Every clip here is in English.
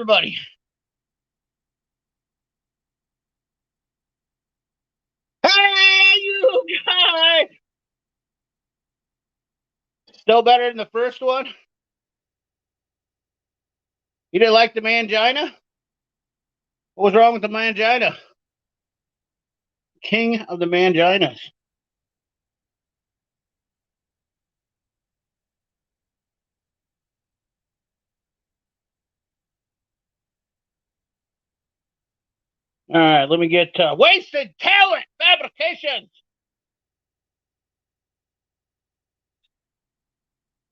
everybody. Hey, you guys! Still better than the first one? You didn't like the mangina? What was wrong with the mangina? King of the manginas. All right, let me get Wasted Talent Fabrications.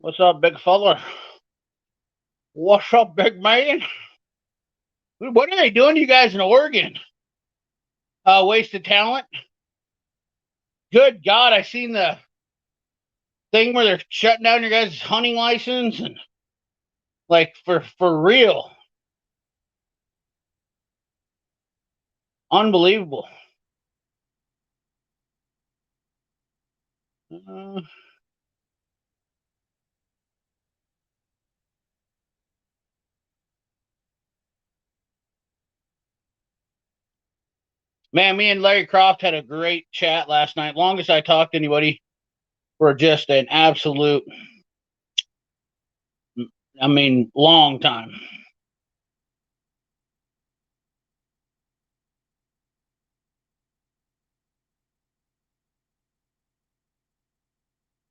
What's up, big fella? What's up, big man? What are they doing to you guys in Oregon? Wasted Talent. Good God, I seen the thing where they're shutting down your guys' hunting license and like for real. Unbelievable. Man, me and Larry Croft had a great chat last night. Longest I talked to anybody for just an absolute, long time.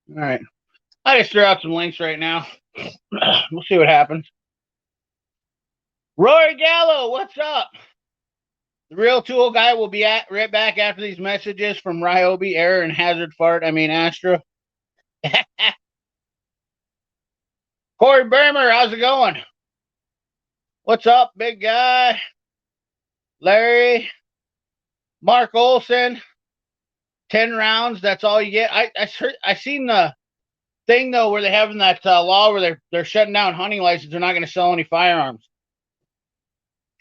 All right. I just threw out some links right now. We'll see what happens. Rory Gallo, what's up? The Real Tool Guy will be right back after these messages from Ryobi, Error, and Hazard Fart. Astra. Corey Burmer, how's it going? What's up, big guy? Larry, Mark Olson, 10 rounds. That's all you get. I seen the thing though where they having that law where they're shutting down hunting licenses. They're not going to sell any firearms.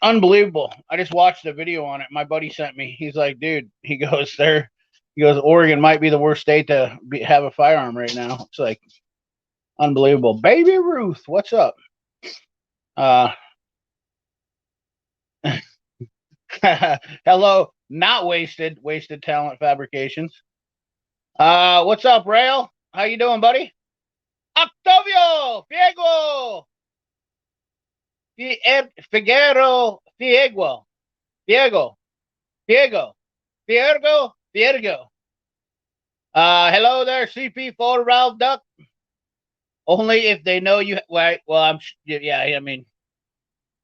Unbelievable. I just watched a video on it. My buddy sent me. He's like, dude, he goes, Oregon might be the worst state to have a firearm right now. It's like unbelievable. Baby Ruth, what's up? Hello, not wasted talent fabrications. What's up, Rail? How you doing, buddy? Octavio Fiego. Figuero Fiego. Hello there, CP4 Ralph Duck. Only if they know you. Well,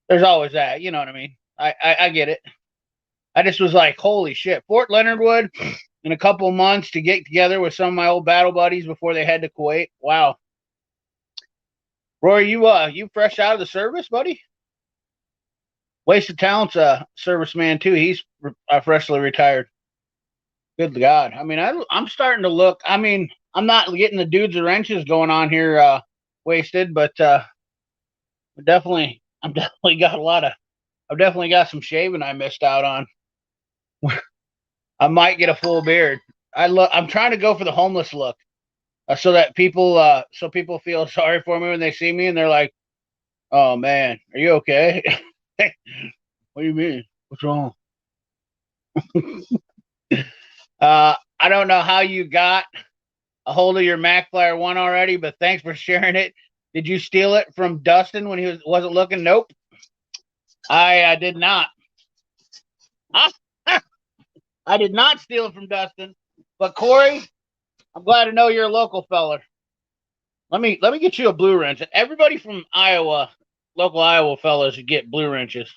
there's always that. You know what I mean? I get it. I just was like, holy shit. Fort Leonard Wood in a couple of months to get together with some of my old battle buddies before they head to Kuwait. Wow. Rory, you fresh out of the service, buddy? Wasted Talent's a serviceman too. He's freshly retired. Good God. I'm starting to look. I'm not getting the dudes and wrenches going on here, wasted, but I'm definitely got some shaving I missed out on. I might get a full beard. I'm trying to go for the homeless look, so that people feel sorry for me when they see me and they're like, "Oh man, are you okay?" What do you mean? What's wrong? I don't know how you got a hold of your Mac Flyer 1 already, but thanks for sharing it. Did you steal it from Dustin when he wasn't looking? Nope. I did not. I did not steal it from Dustin. But Corey, I'm glad to know you're a local feller. Let me get you a blue wrench. Everybody from Iowa, local Iowa fellas, should get blue wrenches.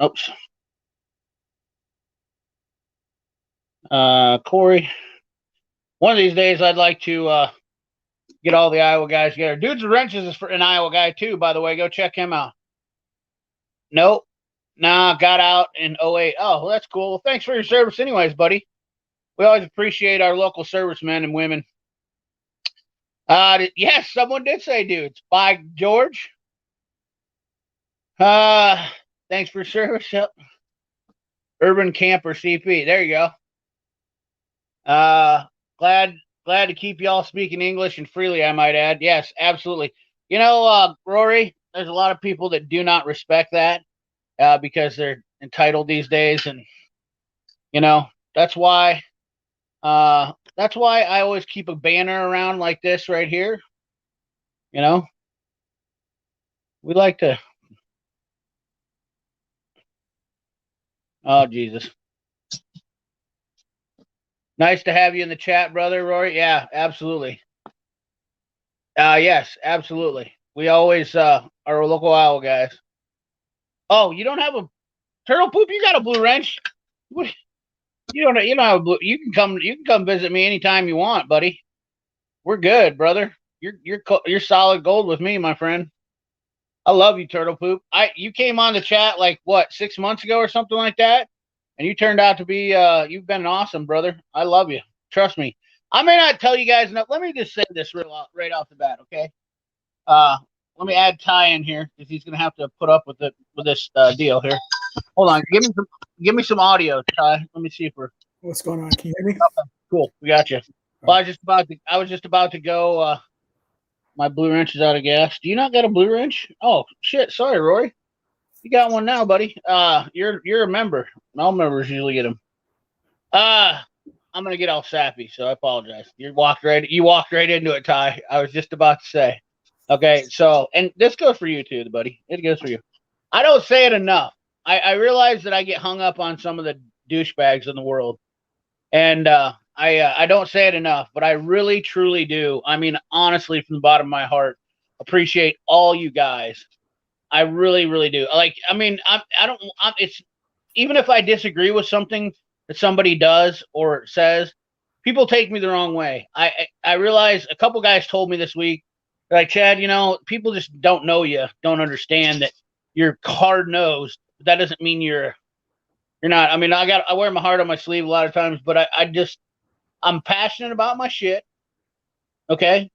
Oops. Corey, one of these days I'd like to get all the Iowa guys together. Dudes with Wrenches is an Iowa guy too, by the way. Go check him out. Nope. Nah, got out in 08. Oh, well, that's cool. Well, thanks for your service anyways, buddy. We always appreciate our local servicemen and women. Yes, someone did say dudes. By George. Thanks for service. Yep. Urban Camper CP. There you go. Glad to keep y'all speaking English and freely, I might add. Yes, absolutely. You know, Rory, there's a lot of people that do not respect that because they're entitled these days, and you know that's why I always keep a banner around like this right here. You know, we like to. Oh Jesus, nice to have you in the chat, brother Rory. Yeah, absolutely. Yes, absolutely. We always are local owl guys. Oh, you don't have a turtle poop? You got a blue wrench? What? You don't have a blue. You can come visit me anytime you want, buddy. We're good, brother. You're solid gold with me, my friend. I love you, turtle poop. You came on the chat like what 6 months ago or something like that, and you turned out to be you've been awesome, brother. I love you. Trust me. I may not tell you guys enough. Let me just say this right off the bat, okay? Uh, Let me add Ty in here because he's gonna have to put up with this deal here. Hold on, give me some audio, Ty. Let me see if we're. What's going on? Can you hear me? Okay, cool, we got you. Well, I was just about to go. My blue wrench is out of gas. Do you not got a blue wrench? Oh shit! Sorry, Roy. You got one now, buddy. You're a member. All members usually get them. I'm gonna get all sappy, so I apologize. You walked right into it, Ty. I was just about to say. Okay, so and this goes for you too, buddy. It goes for you. I don't say it enough. I realize that I get hung up on some of the douchebags in the world, and I don't say it enough, but I really truly do. I mean, honestly, from the bottom of my heart, appreciate all you guys. I really, really do. Like, I mean, it's even if I disagree with something that somebody does or says, people take me the wrong way. I realize a couple guys told me this week, like, Chad, you know, people just don't know you, don't understand that you're hard nosed. That doesn't mean you're not. I mean, I wear my heart on my sleeve a lot of times, but I'm passionate about my shit. Okay.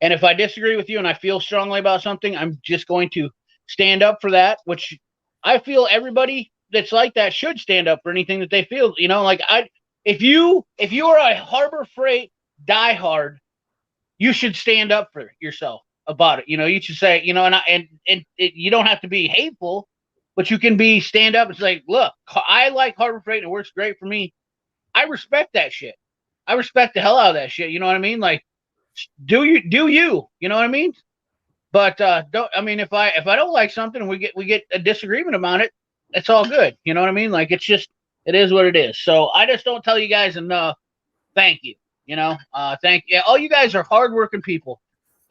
And if I disagree with you and I feel strongly about something, I'm just going to stand up for that, which I feel everybody that's like that should stand up for anything that they feel, you know, like if you are a Harbor Freight diehard, you should stand up for yourself about it. You know, you should say, you know, you don't have to be hateful, but you can stand up and say, look, I like Harbor Freight and it works great for me. I respect that shit. I respect the hell out of that shit. You know what I mean? Like, do you, you know what I mean? But don't, I mean, if I don't like something and we get a disagreement about it, it's all good. You know what I mean? Like, it is what it is. So I just don't tell you guys enough. Thank you. You know, thank you. All you guys are hardworking people.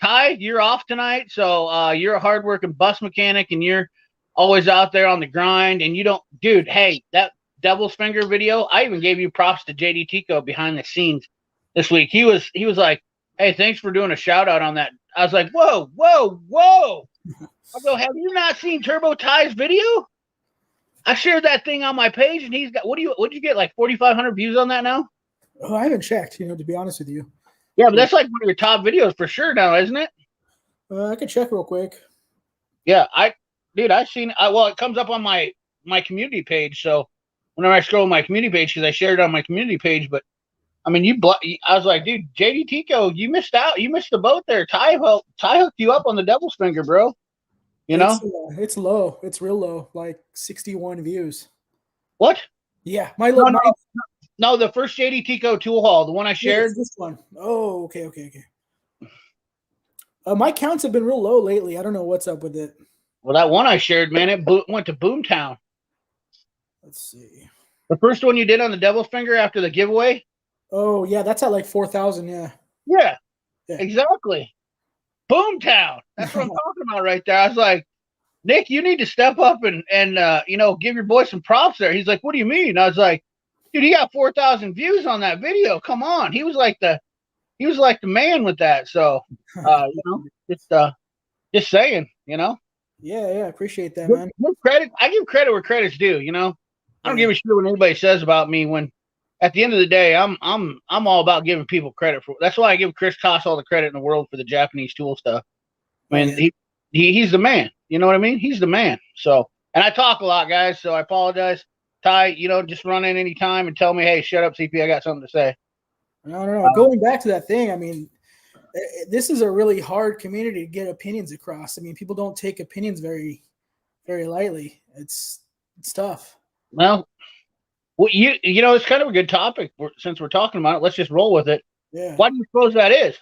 Ty, you're off tonight, so you're a hardworking bus mechanic, and you're always out there on the grind. And you don't, dude. Hey, that Devil's Finger video, I even gave you props to JD Tico behind the scenes this week. He was like, hey, thanks for doing a shout out on that. I was like, whoa. I go, have you not seen Turbo Ty's video? I shared that thing on my page, and he's got what'd you get, like 4,500 views on that now? Oh, I haven't checked, you know, to be honest with you. Yeah, but that's like one of your top videos for sure now, isn't it? I can check real quick. Yeah, I've seen. Well, it comes up on my community page. So whenever I scroll my community page, because I shared it on my community page, but I mean, I was like, dude, JD Tico, you missed out. You missed the boat there. Ty hooked you up on the Devil's Finger, bro. You know, it's low. It's real low, like 61 views. What? Yeah, no, the first JD Tico tool haul, the one I shared. Yeah, this one. Oh, okay. My counts have been real low lately. I don't know what's up with it. Well, that one I shared, man, it went to Boomtown. Let's see. The first one you did on the Devil's Finger after the giveaway. Oh yeah, that's at like 4,000. Yeah. Yeah. Exactly. Boomtown. That's what I'm talking about right there. I was like, Nick, you need to step up and you know, give your boy some props there. He's like, what do you mean? I was like, dude, he got 4,000 views on that video. Come on. He was like the man with that. So, you know, just saying, you know. Yeah, I appreciate that, man. I give credit where credit's due, you know. I don't give a shit what anybody says about me. When at the end of the day, I'm all about giving people credit for. That's why I give Chris Koss all the credit in the world for the Japanese tool stuff. I mean, he's the man. You know what I mean? He's the man. So, and I talk a lot, guys. So I apologize. Ty, you know, just run in any time and tell me, hey, shut up, CP. I got something to say. No. Going back to that thing, I mean, This is a really hard community to get opinions across. I mean, people don't take opinions very, very lightly. It's tough. Well, you know, it's kind of a good topic since we're talking about it. Let's just roll with it. Yeah. Why do you suppose that is?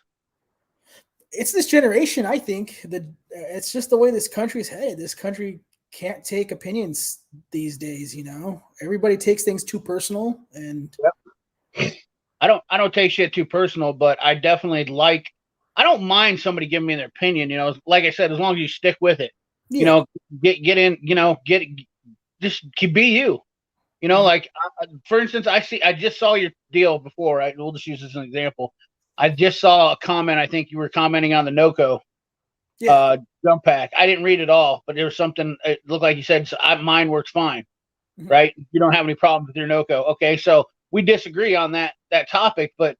It's this generation, I think. It's just the way this country's headed. This country can't take opinions these days, you know. Everybody takes things too personal, and I don't take shit too personal, but I definitely I don't mind somebody giving me their opinion, you know, like I said, as long as you stick with it. yeah. You know, get in, you know, just be you. You know, like for instance, I just saw your deal before. Right, we'll just use this as an example. I just saw a comment. I think you were commenting on the NOCO jump pack. I didn't read it all, but there was something. It looked like you said mine works fine, right? You don't have any problems with your NOCO. Okay, so we disagree on that topic, but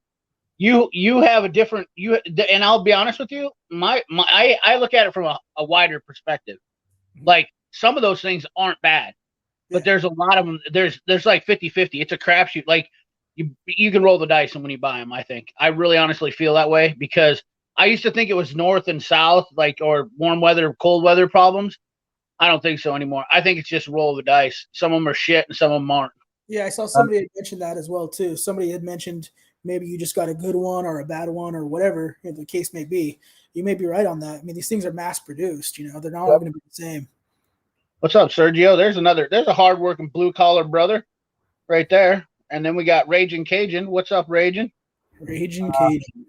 you have a different and I'll be honest with you. I look at it from a wider perspective. Like some of those things aren't bad. But there's a lot of them. There's like 50-50. It's a crapshoot. Like you can roll the dice when you buy them. I think I really honestly feel that way because I used to think it was north and south, like or warm weather, cold weather problems. I don't think so anymore. I think it's just roll the dice. Some of them are shit and some of them aren't. Yeah, I saw somebody had mentioned that as well too. Somebody had mentioned maybe you just got a good one or a bad one or whatever the case may be. You may be right on that. I mean, these things are mass produced. You know, they're not all going to be the same. What's up, Sergio? There's a hardworking blue collar brother right there. And then we got Raging Cajun. What's up, Raging? Raging Cajun.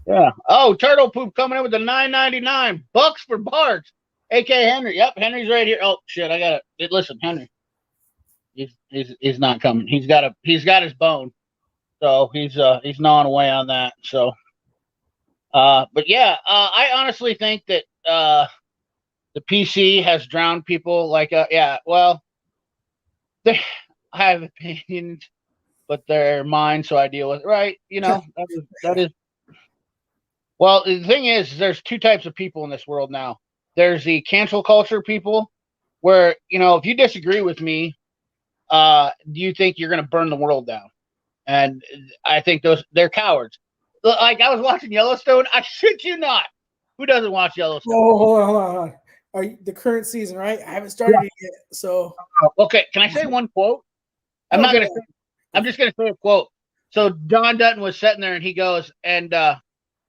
Yeah. Oh, Turtle Poop coming in with the $9.99 bucks for Barks. AK Henry. Yep, Henry's right here. Oh shit, I got it. Listen, Henry. He's not coming. He's got his bone. So he's gnawing away on that. So but yeah, I honestly think that the PC has drowned people like yeah, well, I have opinions, but they're mine, so I deal with it. Right? You know, that is. Well, the thing is, there's two types of people in this world now. There's the cancel culture people, where you know, if you disagree with me, do you think you're going to burn the world down? And I think they're cowards. Like I was watching Yellowstone. I shit you not. Who doesn't watch Yellowstone? Oh, hold on. Are you, the current season, right? I haven't started it yet. So okay, can I say one quote? I'm not gonna. I'm just gonna say a quote. So Don Dutton was sitting there, and he goes, and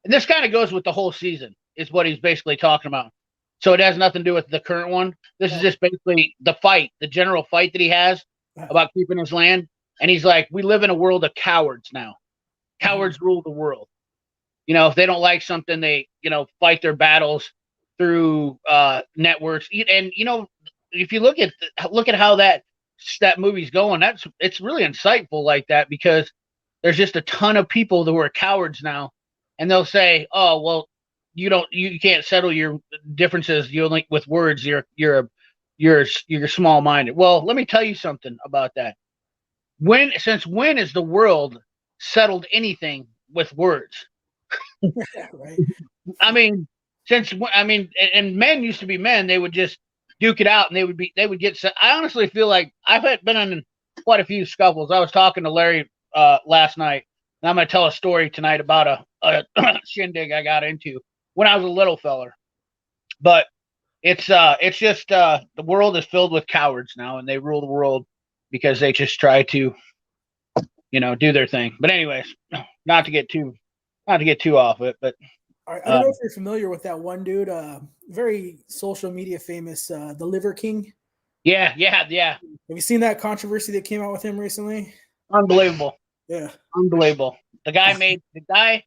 this kind of goes with the whole season, is what he's basically talking about. So it has nothing to do with the current one. This is just basically the general fight that he has about keeping his land. And he's like, we live in a world of cowards now. Cowards rule the world. You know, if they don't like something, they, you know, fight their battles through networks. And, you know, if you look at how that movie's going, it's really insightful like that, because there's just a ton of people who are cowards now. And they'll say, oh, well, you can't settle your differences. You only with words. You're small minded. Well, let me tell you something about that. Since when has the world settled anything with words? right. I mean, and men used to be men. They would just duke it out, and they would get set. I honestly feel like I've been in quite a few scuffles. I was talking to Larry last night, and I'm going to tell a story tonight about a shindig I got into when I was a little feller. But it's just the world is filled with cowards now, and they rule the world because they just try to, you know, do their thing. But anyways, not to get too off it, but I don't know if you're familiar with that one dude, very social media famous, the Liver King. Yeah. Have you seen that controversy that came out with him recently? Unbelievable. Yeah. Unbelievable. The guy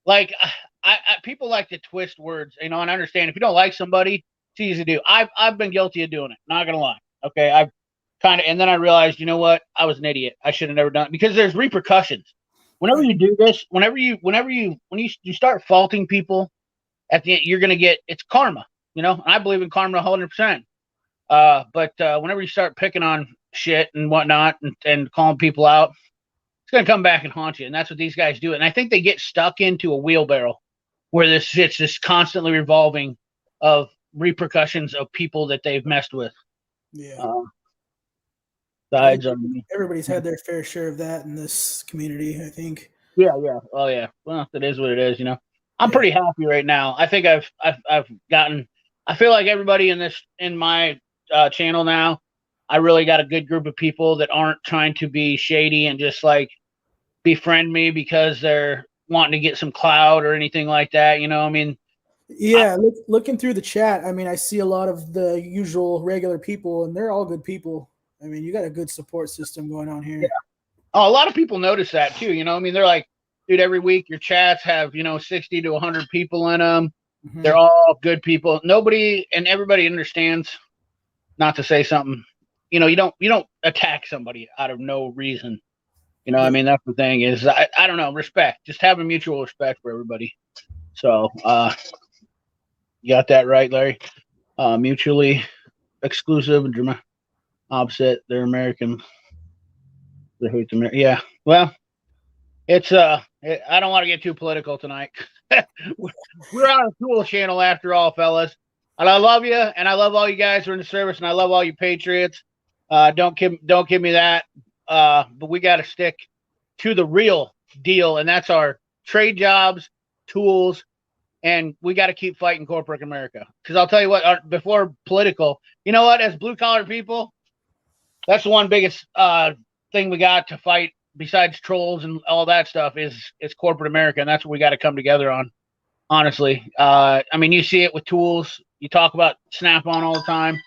like people like to twist words, you know, and understand if you don't like somebody, it's easy to do. I've been guilty of doing it. Not gonna lie. Okay. I've kind of, and then I realized, you know what? I was an idiot. I should have never done it, because there's repercussions. Whenever you do this, when you start faulting people, at the end, you're going to get, it's karma, you know, and I believe in karma 100%. But whenever you start picking on shit and whatnot and calling people out, it's going to come back and haunt you. And that's what these guys do. And I think they get stuck into a wheelbarrow where this shit's just constantly revolving of repercussions of people that they've messed with. Yeah. Everybody's had their fair share of that in this community, I think. Yeah, yeah. Oh, yeah. Well, it is what it is. I'm Yeah. pretty happy right now. I think I've gotten. I feel like everybody in my channel now. I really got a good group of people that aren't trying to be shady and just like befriend me because they're wanting to get some clout or anything like that. I mean, Yeah, looking through the chat, I mean, I see a lot of the usual regular people, and they're all good people. I mean, you got a good support system going on yeah. here. Oh, a lot of people notice that too. I mean, they're like, dude, every week your chats have 60 to 100 people in them. Mhm. They're all good people. Nobody and everybody understands. Not to say something, you don't attack somebody out of no reason. I Yeah. mean, that's the thing is, I don't know, respect. Just have a mutual respect for everybody. So, you got that right, Larry. Mutually exclusive and opposite. They're American. They hate the Yeah. Well, it's I don't want to get too political tonight. We're on a cool channel after all, fellas. And I love you, and I love all you guys who are in the service, and I love all you patriots. Don't give me that. But we got to stick to the real deal, and that's our trade jobs, tools, and we got to keep fighting corporate America. Because I'll tell you what, before political, you know what? As blue collar people, that's the one biggest thing we got to fight besides trolls and all that stuff is corporate America, and that's what we got to come together on. Honestly, I mean, you see it with tools. You talk about Snap-on all the time.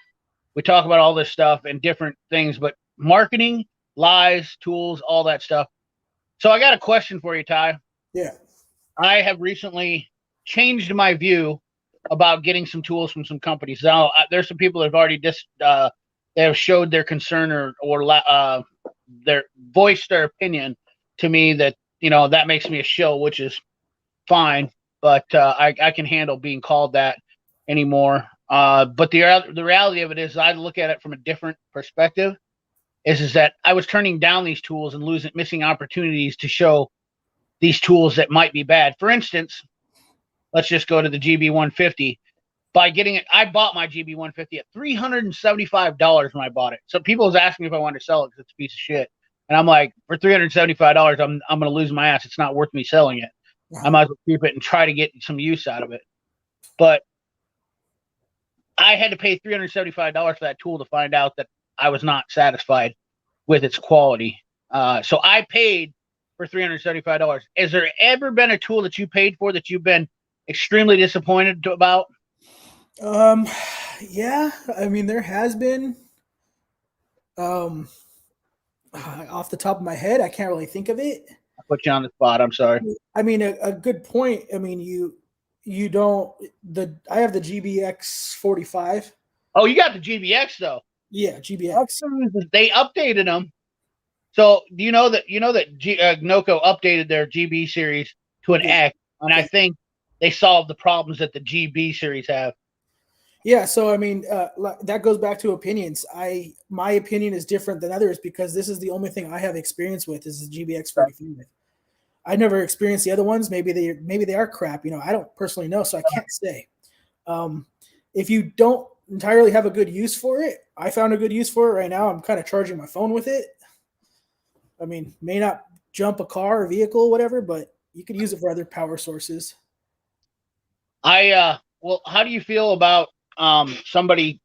We talk about all this stuff and different things, but marketing, lies, tools, all that stuff. So I got a question for you, Ty. Yeah. I have recently changed my view about getting some tools from some companies. Now, there's some people that have already they have showed their concern or their voiced their opinion to me that that makes me a shill, which is fine, but I can handle being called that anymore. But the reality of it is, I look at it from a different perspective. Is that I was turning down these tools and missing opportunities to show these tools that might be bad. For instance, let's just go to the GB150. By getting it, I bought my GB150 at $375 when I bought it. So people was asking me if I wanted to sell it because it's a piece of shit, and I'm like, for $375, I'm going to lose my ass. It's not worth me selling it. I might as well keep it and try to get some use out of it. But I had to pay $375 for that tool to find out that I was not satisfied with its quality. So I paid for $375. Has there ever been a tool that you paid for that you've been extremely disappointed about? Yeah, I mean, there has been. Off the top of my head, I can't really think of it. I put you on the spot. I'm sorry. I mean, a good point. I mean, you don't I have the GBX 45. Oh, you got the GBX though. Yeah, GBX. They updated them. So do you know that Noco updated their GB series to an X, and I think they solved the problems that the GB series have. Yeah, so I mean, that goes back to opinions. My opinion is different than others because this is the only thing I have experience with is the GBX 45. I never experienced the other ones. Maybe they are crap. I don't personally know, so I can't say. If you don't entirely have a good use for it, I found a good use for it right now. I'm kind of charging my phone with it. I mean, may not jump a car or vehicle, whatever, but you could use it for other power sources. Well, how do you feel about somebody?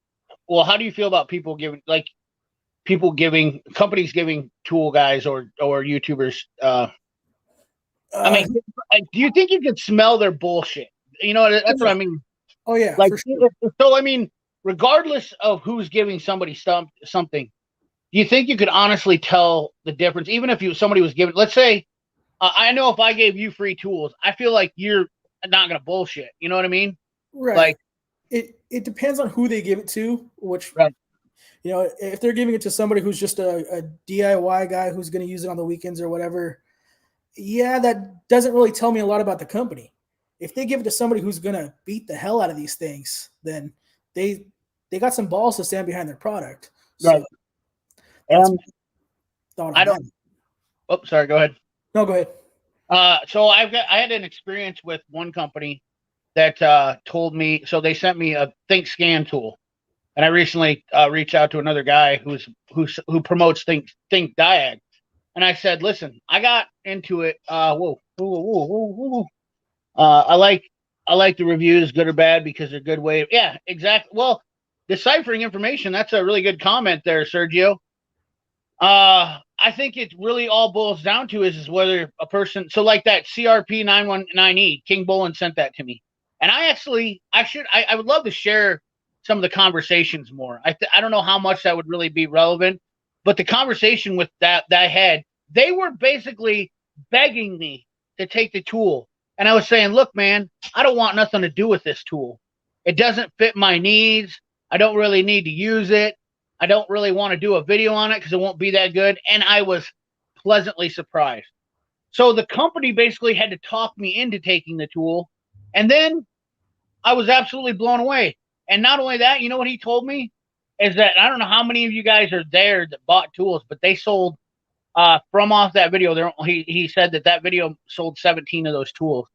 Well, how do you feel about companies giving tool guys or YouTubers? I mean, do you think you can smell their bullshit? That's what I mean. Oh yeah, like for sure. So. I mean, regardless of who's giving somebody something, do you think you could honestly tell the difference? Even if somebody was giving, let's say, I know if I gave you free tools, I feel like you're not gonna bullshit. You know what I mean? Right. Like it depends on who they give it to. Which, right. If they're giving it to somebody who's just a DIY guy who's going to use it on the weekends or whatever, yeah, that doesn't really tell me a lot about the company. If they give it to somebody who's going to beat the hell out of these things, then they got some balls to stand behind their product. Right. So I don't. Oh, sorry. Go ahead. No, go ahead. So I had an experience with one company that told me. So they sent me a ThinkScan tool, and I recently reached out to another guy who promotes Think Diag, and I said, listen, I got into it. I like the reviews, good or bad, because they're good way. Yeah, exactly. Well, deciphering information, that's a really good comment there, Sergio. I think it really all boils down to is whether a person, so like that CRP 919E, King Bolin sent that to me. And I would love to share some of the conversations more. I don't know how much that would really be relevant, but the conversation with that I had, they were basically begging me to take the tool. And I was saying, look, man, I don't want nothing to do with this tool. It doesn't fit my needs. I don't really need to use it. I don't really want to do a video on it because it won't be that good. And I was pleasantly surprised. So the company basically had to talk me into taking the tool. And then I was absolutely blown away. And not only that, you know what he told me? Is that I don't know how many of you guys are there that bought tools, but they sold from off that video. He said that video sold 17 of those tools.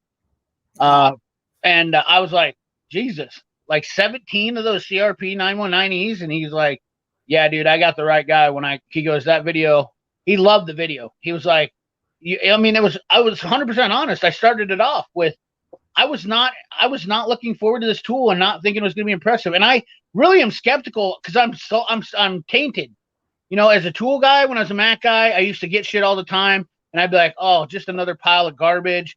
And I was like, Jesus, like 17 of those CRP 919Es. And he's like, yeah, dude, I got the right guy. He goes, that video, he loved the video. He was like, I was 100% honest. I started it off with, I was not looking forward to this tool and not thinking it was going to be impressive. And I really am skeptical because I'm tainted. You know, as a tool guy, when I was a Mac guy, I used to get shit all the time. And I'd be like, oh, just another pile of garbage.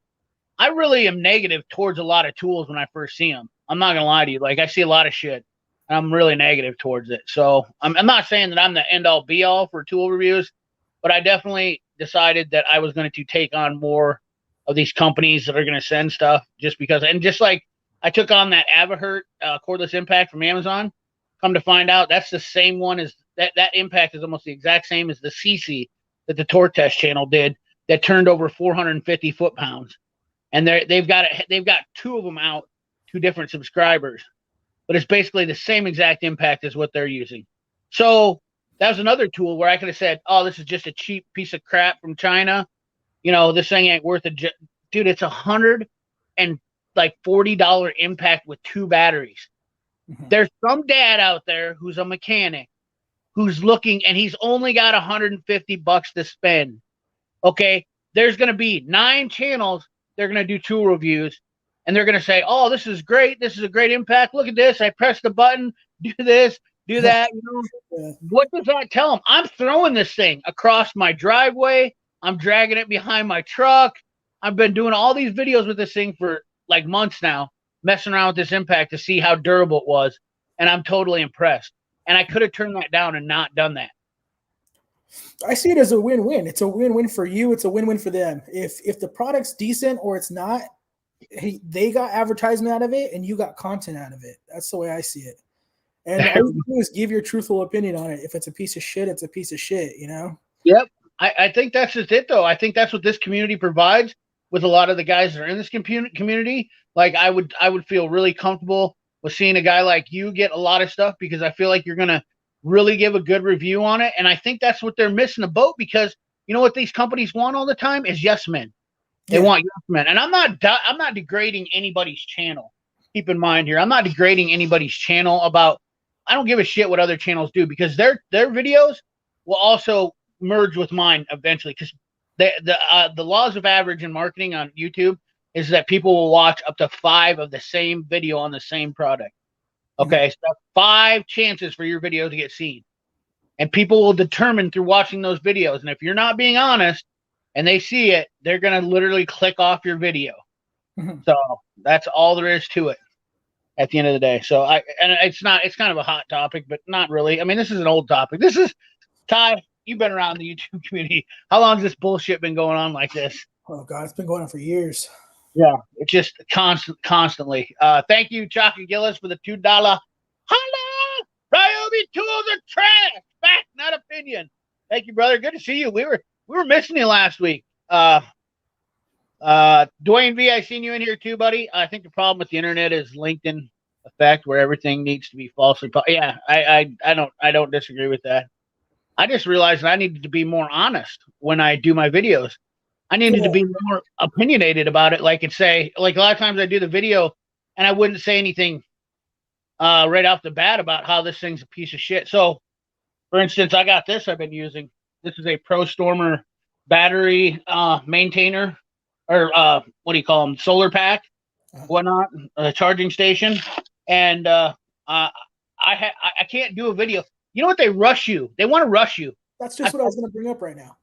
I really am negative towards a lot of tools when I first see them. I'm not going to lie to you. Like, I see a lot of shit. I'm really negative towards it. So I'm not saying that I'm the end all be all for tool reviews, but I definitely decided that I was going to take on more of these companies that are going to send stuff just because, and just like I took on that Avahert cordless impact from Amazon, come to find out that's the same one as that impact is almost the exact same as the CC that the Torque Test channel did that turned over 450 foot-pounds. And they've got two of them out, two different subscribers. But it's basically the same exact impact as what they're using. So that was another tool where I could have said, oh, this is just a cheap piece of crap from China. You know, this thing ain't worth it. Dude, it's $140 impact with 2 batteries. Mm-hmm. There's some dad out there who's a mechanic who's looking and he's only got $150 to spend. Okay. There's going to be 9 channels. They're going to do tool reviews. And they're going to say, oh, this is great. This is a great impact. Look at this. I press the button, do this, do that. You know? Yeah. What does that tell them? I'm throwing this thing across my driveway. I'm dragging it behind my truck. I've been doing all these videos with this thing for like months now, messing around with this impact to see how durable it was. And I'm totally impressed. And I could have turned that down and not done that. I see it as a win-win. It's a win-win for you. It's a win-win for them. If the product's decent or it's not, hey, they got advertisement out of it and you got content out of it. That's the way I see it. And all you do is give your truthful opinion on it. If it's a piece of shit, it's a piece of shit, you know? Yep. I think that's just it, though. I think that's what this community provides with a lot of the guys that are in this community. Like, I would feel really comfortable with seeing a guy like you get a lot of stuff because I feel like you're going to really give a good review on it. And I think that's what they're missing the boat because you know what these companies want all the time is yes men. They want yes men. And I'm not degrading anybody's channel. Keep in mind here, I'm not degrading anybody's channel about, I don't give a shit what other channels do because their videos will also merge with mine eventually because the laws of average in marketing on YouTube is that people will watch up to 5 of the same video on the same product. Okay, so 5 chances for your video to get seen. And people will determine through watching those videos. And if you're not being honest and they see it, they're going to literally click off your video. Mm-hmm. So that's all there is to it at the end of the day. So it's kind of a hot topic, but not really. I mean, this is an old topic. This is, Ty, you've been around the YouTube community. How long has this bullshit been going on like this? Oh God, it's been going on for years. Yeah, it's just constantly. Thank you, Chaka Gillis, for the $2. Holla! Ryobi tools are trash. Fact, not opinion. Thank you, brother. Good to see you. We were missing you last week. Dwayne V, I seen you in here too, buddy. I think the problem with the internet is LinkedIn effect, where everything needs to be falsely. Yeah, I don't disagree with that. I just realized that I needed to be more honest when I do my videos. I needed to be more opinionated about it. Like a lot of times I do the video and I wouldn't say anything right off the bat about how this thing's a piece of shit. So, for instance, I got this I've been using. This is a ProStormer battery maintainer, or what do you call them, solar pack, whatnot, charging station, and I can't do a video. You know what? They rush you. They want to rush you. That's just what I was going to bring up right now.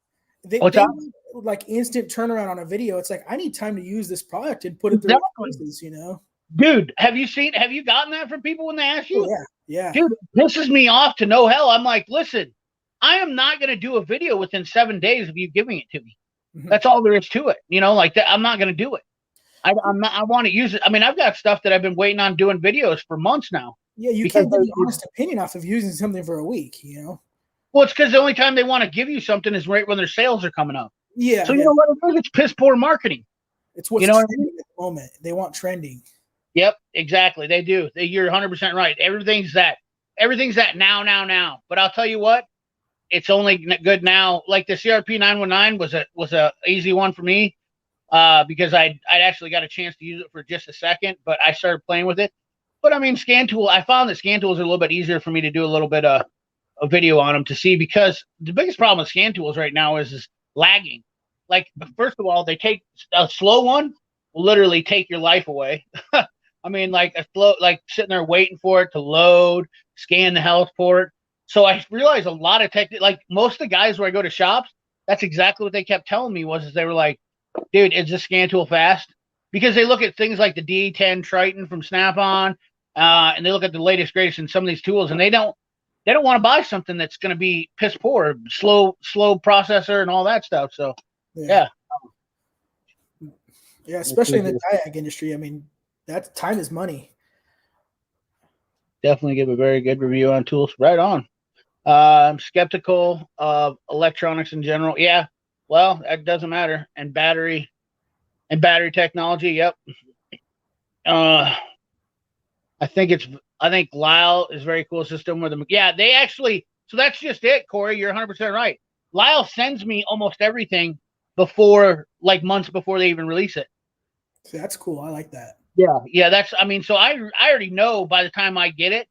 They want, like, instant turnaround on a video. It's like, I need time to use this product and put it through places, you know? Dude, have you gotten that from people when they ask you? Oh, yeah. Dude, it pisses me off to no hell. I'm like, listen, I am not going to do a video within 7 days of you giving it to me. Mm-hmm. That's all there is to it. You know, like that. I'm not going to do it. I want to use it. I mean, I've got stuff that I've been waiting on doing videos for months now. Yeah, you can't give an honest opinion off of using something for a week, you know? Well, it's because the only time they want to give you something is right when their sales are coming up. Yeah. So you know what? It's piss poor marketing. It's what's trending at the moment. They want trending. Yep, exactly. They do. You're 100% right. Everything's that now. But I'll tell you what, it's only good now. Like the CRP 919 was a easy one for me because I'd actually got a chance to use it for just a second, but I started playing with it. But I mean, ScanTool, I found that ScanTools are a little bit easier for me to do a little bit of a video on them to see, because the biggest problem with ScanTools right now is lagging. Like, first of all, they take a slow one will literally take your life away. I mean, like a slow, like sitting there waiting for it to load, scan the health port. So I realized a lot of like most of the guys where I go to shops, that's exactly what they kept telling me is they were like, dude, is this ScanTool fast? Because they look at things like the D10 Triton from Snap-on, and they look at the latest, greatest in some of these tools, and they don't want to buy something that's going to be piss poor, slow processor and all that stuff. So, yeah, especially in the kayak industry. I mean, that time is money. Definitely give a very good review on tools. Right on. I'm skeptical of electronics in general. Yeah, well, that doesn't matter. And battery technology. Yep. I think Lyle is a very cool system with them. Yeah, they actually. So that's just it, Corey. You're 100% right. Lyle sends me almost everything before, like months before they even release it. See, that's cool. I like that. Yeah. That's. I mean, so I already know by the time I get it.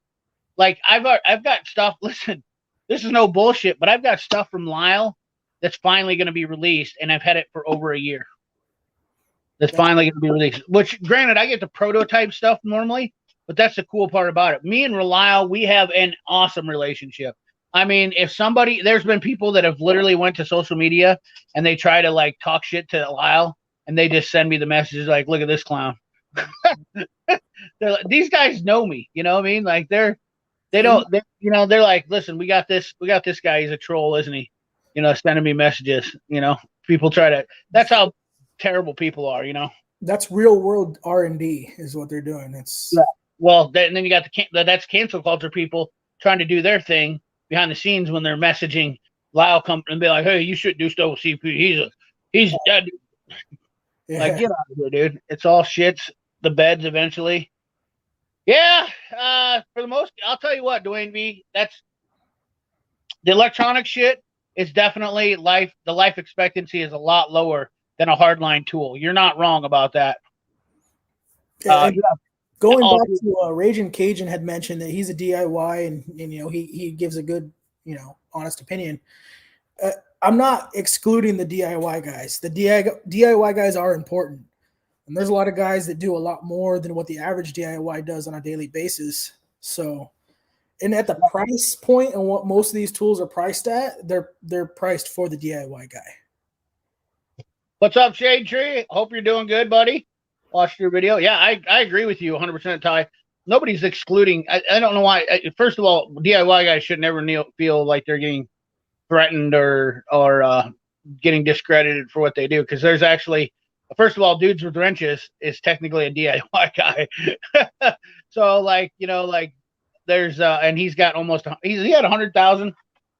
Like I've got stuff. Listen, this is no bullshit, but I've got stuff from Lyle that's finally going to be released, and I've had it for over a year. That's finally going to be released. Which, granted, I get the prototype stuff normally, but that's the cool part about it. Me and Lyle, we have an awesome relationship. I mean, there's been people that have literally went to social media and they try to like talk shit to Lyle, and they just send me the messages like, "Look at this clown." These guys know me, you know what I mean? Like they're like, "Listen, we got this guy. He's a troll, isn't he?" You know, sending me messages. You know, people try to. That's how terrible people are. You know, that's real world R&D is what they're doing. It's well, and then you got that's cancel culture people trying to do their thing behind the scenes when they're messaging Lyle company and be like, "Hey, you should do stuff with CP. He's dead." Yeah. Like, get out of here, dude. It's all shits. The beds eventually. Yeah, for the most, I'll tell you what, Dwayne B. That's the electronic shit. It's definitely life. The life expectancy is a lot lower than a hardline tool. You're not wrong about that. Yeah, going back to Raging Cajun had mentioned that he's a DIY and you know he gives a good, you know, honest opinion. I'm not excluding the DIY guys. The DIY guys are important. And there's a lot of guys that do a lot more than what the average DIY does on a daily basis. So, and at the price point and what most of these tools are priced at, they're priced for the DIY guy. What's up, Shade Tree? Hope you're doing good, buddy. Watched your video. Yeah, I agree with you 100%, Ty. Nobody's excluding. I don't know why. First of all, DIY guys should never feel like they're getting threatened or getting discredited for what they do, because there's actually, first of all, Dudes with Wrenches is technically a DIY guy. So like, you know, like there's and he's got almost he had 100,000.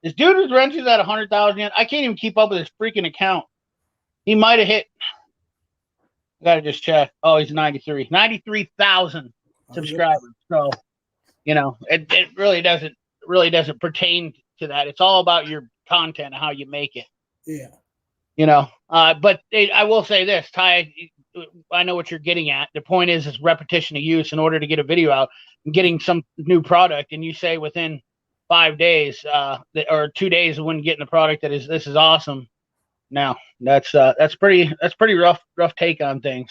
Is Dude with Wrenches at 100,000 yet? I can't even keep up with his freaking account. He might have hit. Gotta just check. Oh, he's 93,000 subscribers. So, you know, it really doesn't pertain to that. It's all about your content and how you make it. Yeah. You know, but I will say this, Ty, I know what you're getting at. The point is repetition of use in order to get a video out and getting some new product. And you say within 5 days or 2 days when getting the product this is awesome. now. That's pretty rough take on things.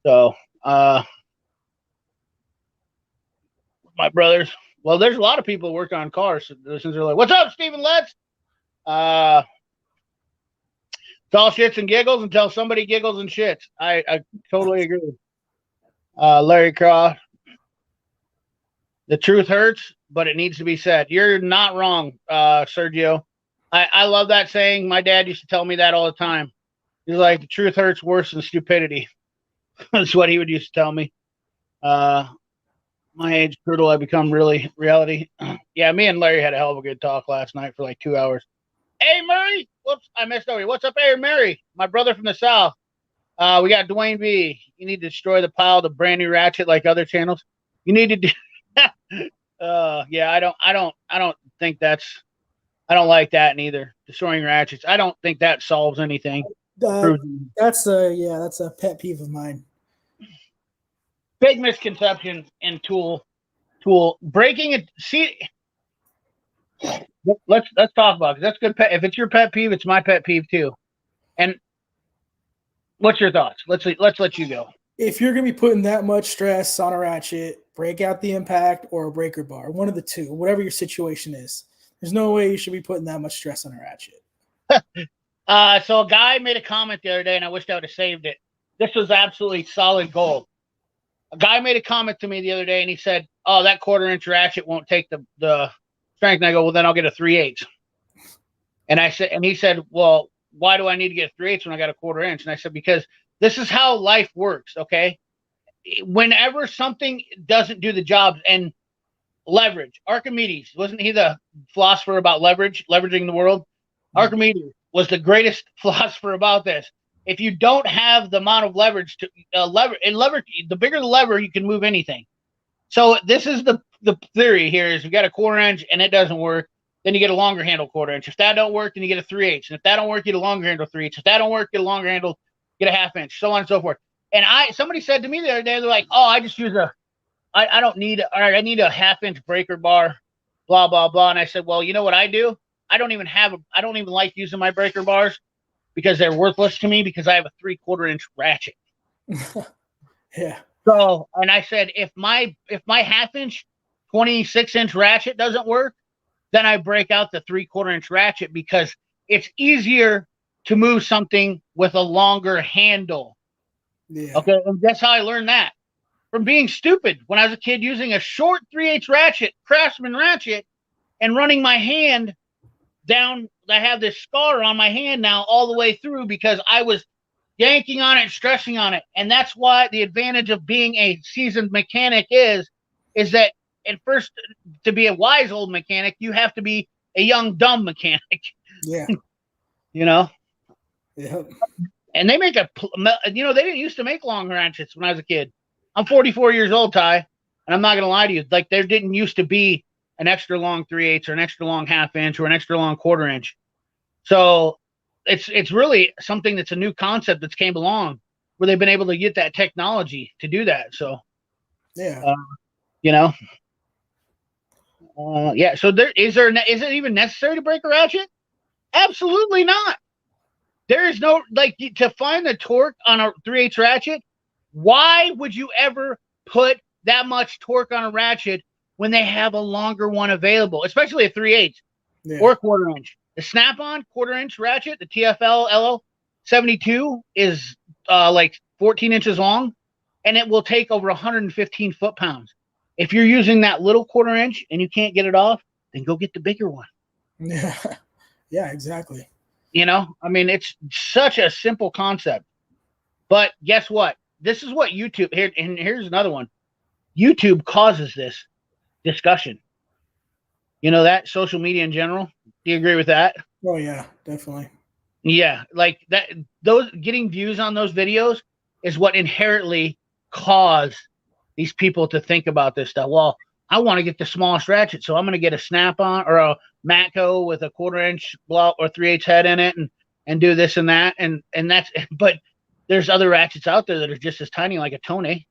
So my brothers, well, there's a lot of people who work on cars. Since they're like, "What's up, Stephen Letts?" It's all shits and giggles until somebody giggles and shits. I totally agree. Larry Cross, the truth hurts, but it needs to be said. You're not wrong, Sergio. I love that saying. My dad used to tell me that all the time. He's like, the truth hurts worse than stupidity. That's what he would used to tell me. My age, brutal, I become reality. Yeah, me and Larry had a hell of a good talk last night for like 2 hours. Hey, Murray. Whoops, I missed over you. What's up, hey, Murray? My brother from the South. We got Dwayne B. You need to destroy the pile of brand new ratchet like other channels. You need to do. Yeah, I don't think that's. I don't like that neither. Destroying ratchets. I don't think that solves anything. That's a pet peeve of mine. Big misconception in tool breaking it. See, let's talk about it. That's good. If it's your pet peeve, it's my pet peeve too. And what's your thoughts? Let's let you go. If you're gonna be putting that much stress on a ratchet, break out the impact or a breaker bar, one of the two, whatever your situation is. There's no way you should be putting that much stress on a ratchet. So a guy made a comment the other day, and I wished I would have saved it. This was absolutely solid gold. A guy made a comment to me the other day, and he said, "Oh, that 1/4-inch ratchet won't take the strength." And I go, "Well, then I'll get a 3/8." And he said, "Well, why do I need to get a 3/8 when I got a 1/4-inch?" And I said, "Because this is how life works. Okay, whenever something doesn't do the job, and leverage. Archimedes, wasn't he the philosopher about leveraging the world? Archimedes was the greatest philosopher about this. If you don't have the amount of leverage to leverage, the bigger the lever, you can move anything. So this is the theory here: is you got a 1/4-inch and it doesn't work, then you get a longer handle 1/4-inch. If that don't work, then you get a 3/8. And if that don't work, you get a longer handle 3/8. If that don't work, get a longer handle, get a 1/2 inch, so on and so forth. And somebody said to me the other day, they're like, "Oh, I just use I don't need all right, I need a 1/2 inch breaker bar, blah blah blah." And I said, "Well, you know what I do? I don't even like using my breaker bars because they're worthless to me because I have a 3/4-inch ratchet." Yeah. So, and I said, if my 1/2 inch, 26-inch ratchet doesn't work, then I break out the 3/4-inch ratchet because it's easier to move something with a longer handle. Yeah. Okay, and that's how I learned that. From being stupid when I was a kid, using a short 3/8 ratchet, Craftsman ratchet, and running my hand down. I have this scar on my hand now all the way through because I was yanking on it and stressing on it. And that's why the advantage of being a seasoned mechanic is that at first, to be a wise old mechanic, you have to be a young, dumb mechanic. Yeah. You know? Yeah. And they make they didn't used to make long ratchets when I was a kid. I'm 44 years old, Ty, and I'm not going to lie to you. Like, there didn't used to be an extra long 3/8 or an extra long 1/2 inch or an extra long 1/4-inch. So it's really something that's a new concept that's came along where they've been able to get that technology to do that. So, yeah. Yeah. So is it even necessary to break a ratchet? Absolutely not. There is no, to find the torque on a 3/8 ratchet. Why would you ever put that much torque on a ratchet when they have a longer one available, especially a 3/8 or 1/4-inch? The Snap-on 1/4-inch ratchet, the TFL LO72, is like 14 inches long, and it will take over 115 foot-pounds. If you're using that little 1/4-inch and you can't get it off, then go get the bigger one. Yeah. Yeah, exactly. I mean, it's such a simple concept. But guess what? This is what YouTube here, and here's another one. YouTube causes this discussion. You know that? Social media in general. Do you agree with that? Oh yeah, definitely. Yeah, like that. Those getting views on those videos is what inherently cause these people to think about this stuff. Well, I want to get the smallest ratchet, so I'm going to get a Snap-on or a Matco with a 1/4-inch block or 3/8 head in it, and do this and that, and that's. But there's other ratchets out there that are just as tiny, like a Tone.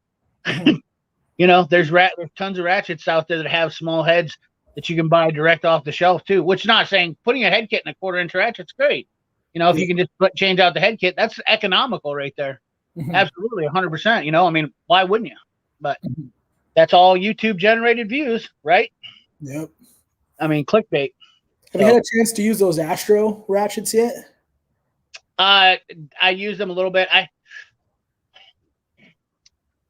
There's tons of ratchets out there that have small heads that you can buy direct off the shelf too. Which, not saying putting a head kit in a 1/4-inch ratchet's great, You know, if you can just change out the head kit, that's economical right there. Mhm. Absolutely, 100%. You know, I mean, why wouldn't you? But Mhm. that's all YouTube generated views, right? Yep. I mean, clickbait. Have you had a chance to use those Astro ratchets yet? I use them a little bit.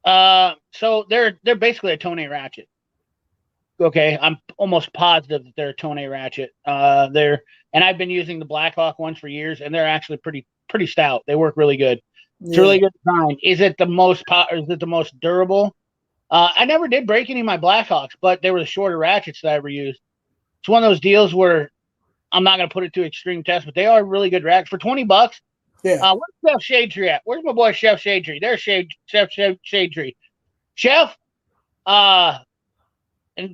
So they're basically a Tone ratchet. Okay, I'm almost positive that they're a Tone ratchet. And I've been using the Blackhawk ones for years, and they're actually pretty stout. They work really good. It's a really good design. Is it the most durable? I never did break any of my Blackhawks, but they were the shorter ratchets that I ever used. It's one of those deals where I'm not going to put it to extreme test, but they are really good ratchets for $20. Yeah. Where's Chef Shade Tree at? Where's my boy Chef Shade Tree? There's Shade Tree. Chef, and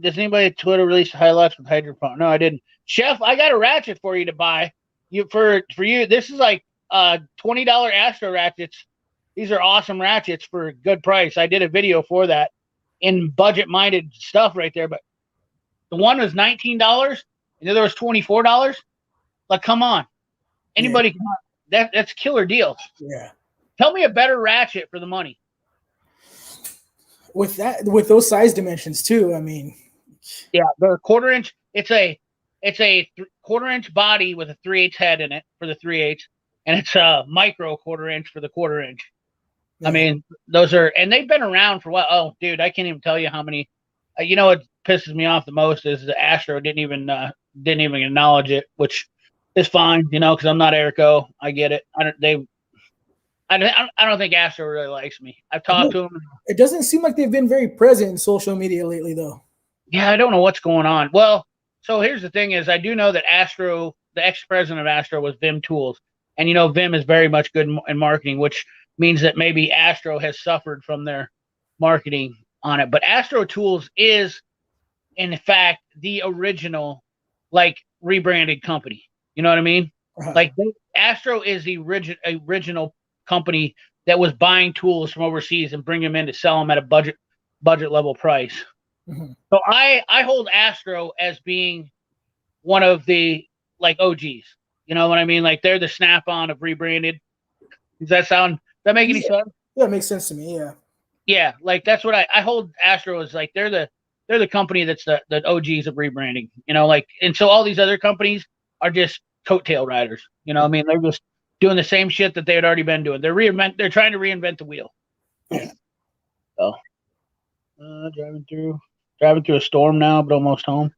does anybody at Twitter release highlights with hydroponic? No, I didn't. Chef, I got a ratchet for you to buy. For you. This is like $20 Astro ratchets. These are awesome ratchets for a good price. I did a video for that in budget-minded stuff right there. But the one was $19, and the other was $24. Like, come on, anybody? Yeah. That's killer deal. Yeah. Tell me a better ratchet for the money. With those size dimensions too. I mean, yeah, they're a quarter inch. It's a quarter inch body with a 3/8 head in it for the 3/8, and it's a micro quarter inch for the quarter inch. Yeah. I mean, those are, and they've been around for what? Oh, dude, I can't even tell you how many. You know what pisses me off the most is the Astro didn't even acknowledge it, which is fine, you know, because I'm not Erico. I get it. I don't think Astro really likes me. I've talked to him. It doesn't seem like they've been very present in social media lately, though. Yeah, I don't know what's going on. Well, so here's the thing: is I do know that Astro, the ex-president of Astro, was Vim Tools, and you know Vim is very much good in marketing, which means that maybe Astro has suffered from their marketing on it. But Astro Tools is, in fact, the original, like, rebranded company. You know what I mean? Uh-huh. Like Astro is the original company that was buying tools from overseas and bring them in to sell them at a budget level price. Mm-hmm. So I hold Astro as being one of the, like, OGs. You know what I mean? Like, they're the Snap-on of rebranded. Does that make any sense? Yeah, it makes sense to me. Yeah. Yeah, like that's what I hold Astro as, like, they're the company that's the OGs of rebranding. You know, like, and so all these other companies are just coattail riders. You know what I mean? They're just doing the same shit that they had already been doing. They're trying to reinvent the wheel. Yeah. So driving through a storm now, but almost home.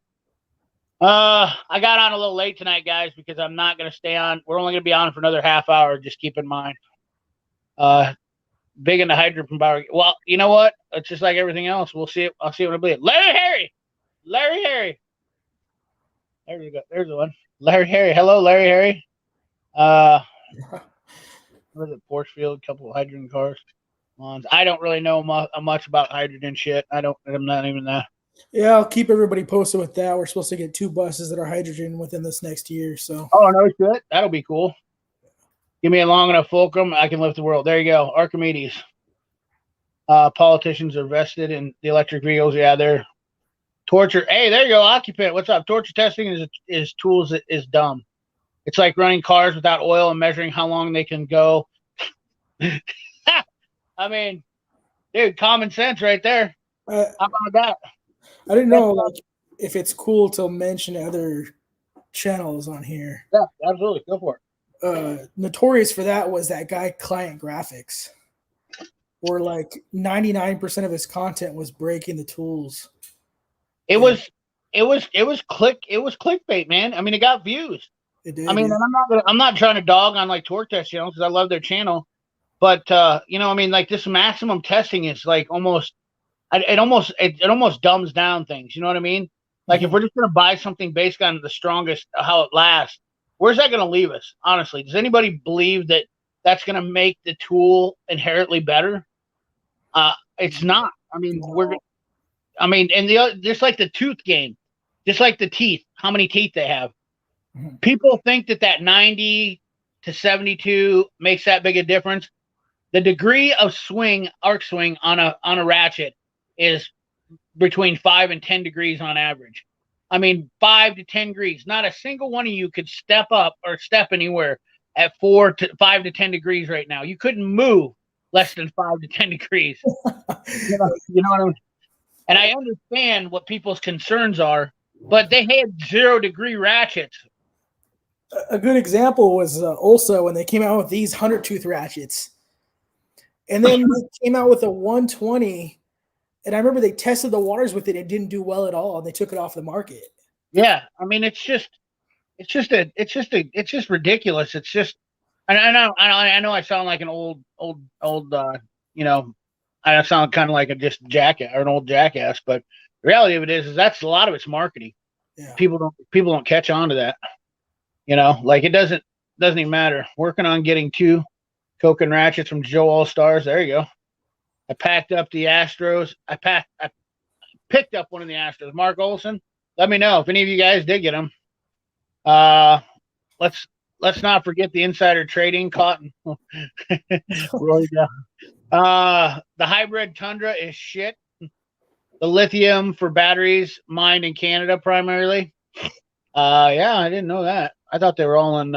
I got on a little late tonight, guys, because I'm not going to stay on. We're only going to be on for another half hour. Just keep in mind. Big into hydrogen power. Well, you know what? It's just like everything else. We'll see it. I'll see it when I believe it. Larry Harry. There you go. There's the one. Larry Harry. Hello, Larry Harry. Was it Porchfield? Couple of hydrogen cars. I don't really know much about hydrogen shit. I'm not even that. Yeah, I'll keep everybody posted with that. We're supposed to get 2 buses that are hydrogen within this next year. So. Oh, no shit. That'll be cool. Give me a long enough fulcrum, I can lift the world. There you go. Archimedes. Politicians are vested in the electric vehicles. Yeah, they're torture. Hey, there you go. Occupant. What's up? Torture testing is tools that is dumb. It's like running cars without oil and measuring how long they can go. I mean, dude, common sense right there. How about that? I didn't know if it's cool to mention other channels on here. Yeah, absolutely. Go for it. Notorious for that was that guy Client Graphics, where like 99% of his content was breaking the tools. It was clickbait, man. I mean, it got views. It did. I mean, and I'm not trying to dog on like Torque Test channel because I love their channel, but you know, I mean, like, this maximum testing is like it almost dumbs down things. You know what I mean? Like, if we're just gonna buy something based on the strongest, how it lasts, where's that gonna leave us? Honestly, does anybody believe that that's gonna make the tool inherently better? It's not. I mean, and just like the tooth game, just like the teeth, how many teeth they have. People think that 90 to 72 makes that big a difference. The degree of arc swing on a ratchet is between 5 and 10 degrees on average. I mean, 5 to 10 degrees. Not a single one of you could step up or step anywhere at 5 to 10 degrees right now. You couldn't move less than 5 to 10 degrees. You know what I mean? And I understand what people's concerns are, but they had 0-degree ratchets. A good example was also when they came out with these 100-tooth ratchets. And then they came out with a 120. And I remember they tested the waters with it. It didn't do well at all. And they took it off the market. Yeah. I mean, it's just ridiculous. It's just, and I know I sound like an old, you know, I sound kind of like just jackass or an old jackass, but the reality of it is that's a lot of it's marketing. Yeah. People don't catch on to that. You know, like it doesn't even matter. Working on getting 2 Coke and ratchets from Joe All Stars. There you go. I packed up the Astros. I picked up one of the Astros. Mark Olson. Let me know if any of you guys did get them. Let's not forget the insider trading cotton. The hybrid Tundra is shit. The lithium for batteries mined in Canada primarily. Yeah, I didn't know that. I thought they were all in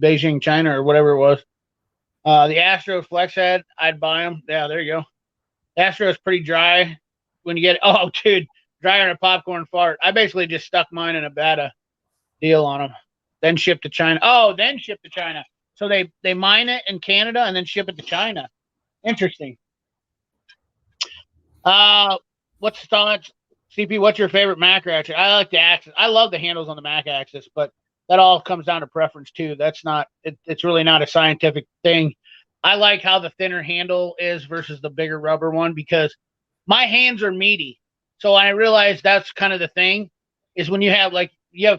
Beijing, China, or whatever it was. The Astro Flex Head, I'd buy them. Yeah, there you go. The Astro is pretty dry when you get. Oh, dude, drier than a popcorn fart. I basically just stuck mine in a Bata deal on them, then ship to China. Oh, then ship to China. So they mine it in Canada and then ship it to China. Interesting. What's the thoughts? CP, what's your favorite Mac ratchet? I like the Axis. I love the handles on the Mac Axis, but that all comes down to preference too. That's not. It's really not a scientific thing. I like how the thinner handle is versus the bigger rubber one because my hands are meaty. So I realized that's kind of the thing is when you have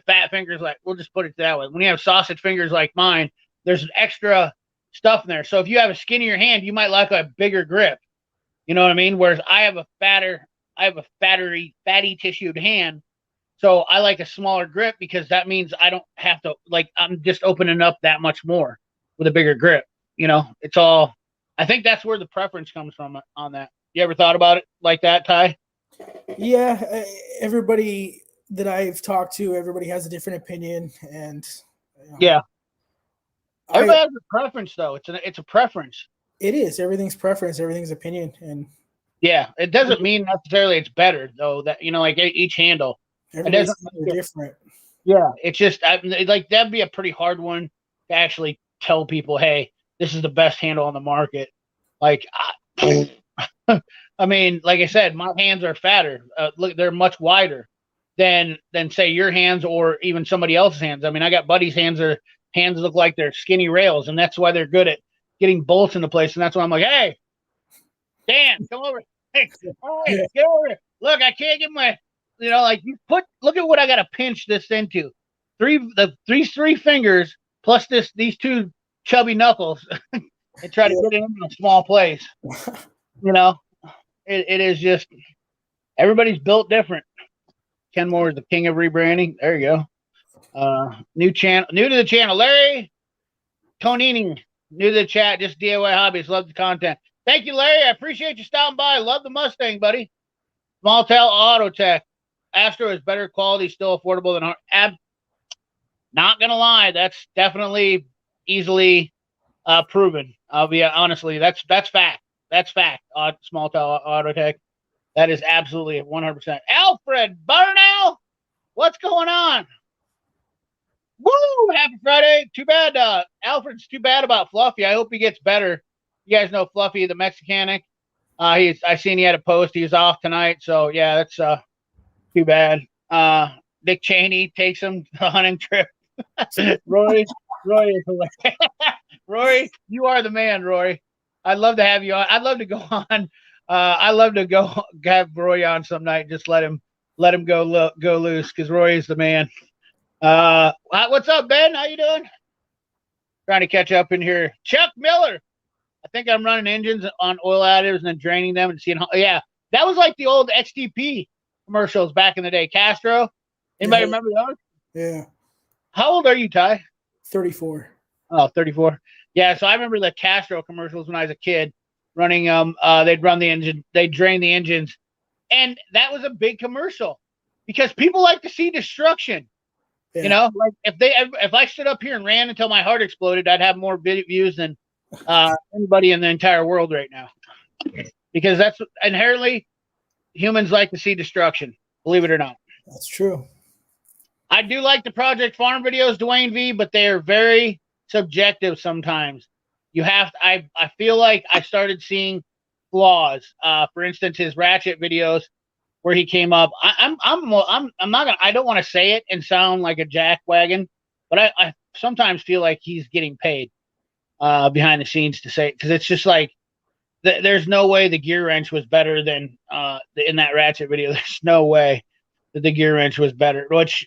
fat fingers, like we'll just put it that way. When you have sausage fingers like mine, there's extra stuff in there. So if you have a skinnier hand, you might like a bigger grip. You know what I mean? Whereas I have a fatty tissued hand. So I like a smaller grip because that means I don't have to I'm just opening up that much more with a bigger grip. You know, it's all, I think that's where the preference comes from on that. You ever thought about it like that, Ty? Yeah. Everybody that I've talked to, everybody has a different opinion. And yeah, everybody has a preference though. It's a preference. It is. Everything's preference, everything's opinion. And yeah, it doesn't mean necessarily it's better though, that, you know, like each handle. Everybody's different. Yeah, it's just that'd be a pretty hard one to actually tell people, hey, this is the best handle on the market. Like, I mean, like I said, my hands are fatter. Look, they're much wider than say your hands or even somebody else's hands. I mean, I got buddies' hands look like they're skinny rails, and that's why they're good at getting bolts into place. And that's why I'm like, hey, Dan, come over. Hey, get over here. Look, I can't get my. You know, like look at what I got to pinch this into. Three fingers plus these 2 chubby knuckles and try to get it in a small place. You know, it is just, everybody's built different. Ken Moore is the king of rebranding. There you go. New to the channel. Larry Tonini, new to the chat, just DIY hobbies. Love the content. Thank you, Larry. I appreciate you stopping by. Love the Mustang, buddy. Small Tail Auto Tech. Astro is better quality, still affordable than not gonna lie, that's definitely easily proven. I'll be honestly, that's fact. That's fact. Small Tail Auto Tech. That is absolutely 100%. Alfred Burnell, what's going on? Woo! Happy Friday. Too bad, Alfred's too bad about Fluffy. I hope he gets better. You guys know Fluffy, the Mexicanic. I seen he had a post. He's off tonight, so yeah, that's too bad. Dick Cheney takes him to a hunting trip. Roy is hilarious. Roy, you are the man, Roy. I'd love to have you on. I'd love to go on. I'd love to go have Roy on some night. Just let him go loose because Roy is the man. What's up, Ben? How you doing? Trying to catch up in here. Chuck Miller. I think I'm running engines on oil additives and then draining them and seeing how. Yeah, that was like the old XTP commercials back in the day. Castro. Anybody remember those? Yeah. How old are you, Ty? 34. Oh, 34. Yeah, so I remember the Castro commercials when I was a kid running they'd run the engine, they'd drain the engines. And that was a big commercial because people like to see destruction. You know, like if I stood up here and ran until my heart exploded, I'd have more views than anybody in the entire world right now. Because that's inherently humans like to see destruction, believe it or not. That's true. I do like the Project Farm videos, Dwayne V, but they are very subjective sometimes. You have to, I feel like I started seeing flaws. For instance, his Ratchet videos where he came up. I'm not gonna, I don't want to say it and sound like a jackwagon, but I sometimes feel like he's getting paid behind the scenes to say, because it's just like there's no way the gear wrench was better than in that Ratchet video. There's no way that the gear wrench was better. Which,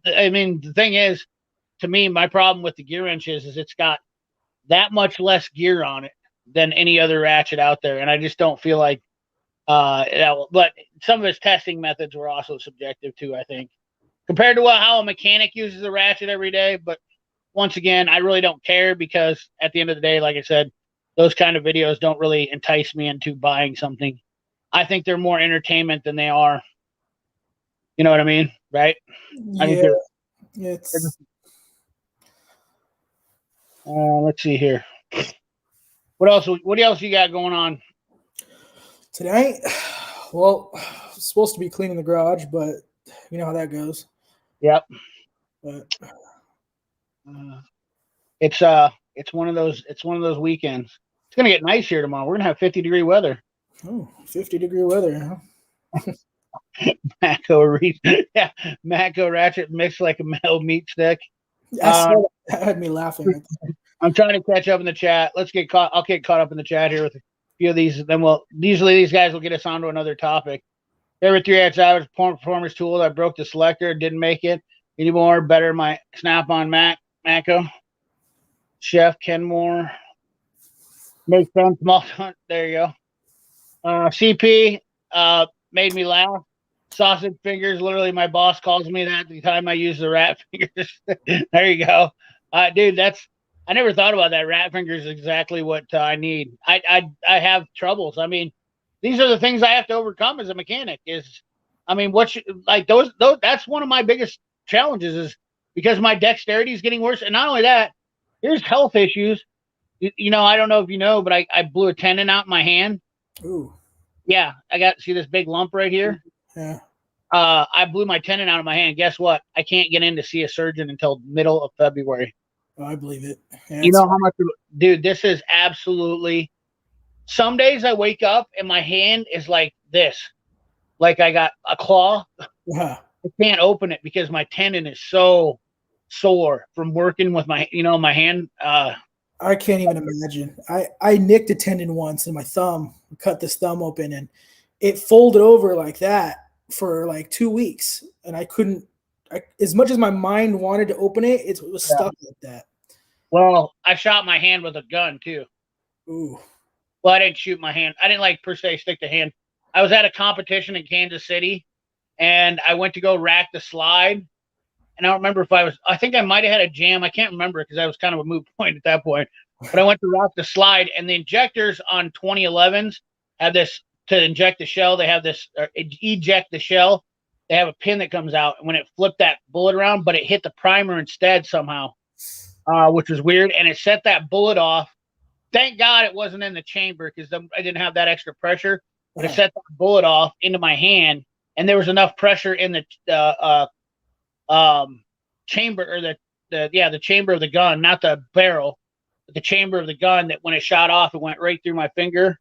I mean, the thing is, to me, my problem with the gear wrench is it's got that much less gear on it than any other ratchet out there, and I just don't feel like. But some of his testing methods were also subjective too, I think, compared to how a mechanic uses a ratchet every day. But once again, I really don't care, because at the end of the day, like I said, those kind of videos don't really entice me into buying something. I think they're more entertainment than they are. You know what I mean? Right? Yeah. It's let's see here. What else you got going on tonight? Well, it's supposed to be cleaning the garage, but you know how that goes. Yep. But it's one of those weekends. It's gonna get nice here tomorrow. We're gonna have 50-degree weather. Oh, 50-degree weather, huh? Matco Ratchet mixed like a metal meat stick. That had me laughing. I'm trying to catch up in the chat. I'll get caught up in the chat here with a few of these. Then usually these guys will get us onto another topic. Favorite 3-8 Savage performance tool. I broke the selector, didn't make it anymore. Better my Snap-on Matco. Chef Kenmore. Make sense. Small hunt. There you go. CP made me laugh. Sausage fingers. Literally, my boss calls me that the time I use the rat fingers. There you go, dude. I never thought about that. Rat fingers is exactly what I need. I have troubles. I mean, these are the things I have to overcome as a mechanic. That's one of my biggest challenges, is because my dexterity is getting worse, and not only that, here's health issues. You know, I don't know if you know, but I blew a tendon out in my hand. Ooh. Yeah, see this big lump right here? Yeah. I blew my tendon out of my hand. Guess what? I can't get in to see a surgeon until middle of February. Oh, I believe it. Yeah, you know how much, dude, this is absolutely, some days I wake up and my hand is like this, like I got a claw. Yeah. I can't open it because my tendon is so sore from working with my hand. I can't even imagine. I nicked a tendon once in my thumb, cut this thumb open, and it folded over like that for like 2 weeks. And I couldn't, as much as my mind wanted to open it, it was stuck like that. Well, I shot my hand with a gun too. Ooh. Well, I didn't shoot my hand. I didn't like per se stick the hand. I was at a competition in Kansas City, and I went to go rack the slide. And I don't remember if I think I might have had a jam. I can't remember because I was kind of a moot point at that point. But I went to rock the slide, and the injectors on 2011s have this, to inject the shell. They have this, eject the shell. They have a pin that comes out, and when it flipped that bullet around, but it hit the primer instead somehow, which was weird. And it set that bullet off. Thank God it wasn't in the chamber, because I didn't have that extra pressure. But it set that bullet off into my hand, and there was enough pressure in the chamber, or the chamber of the gun, not the barrel, but the chamber of the gun, that when it shot off, it went right through my finger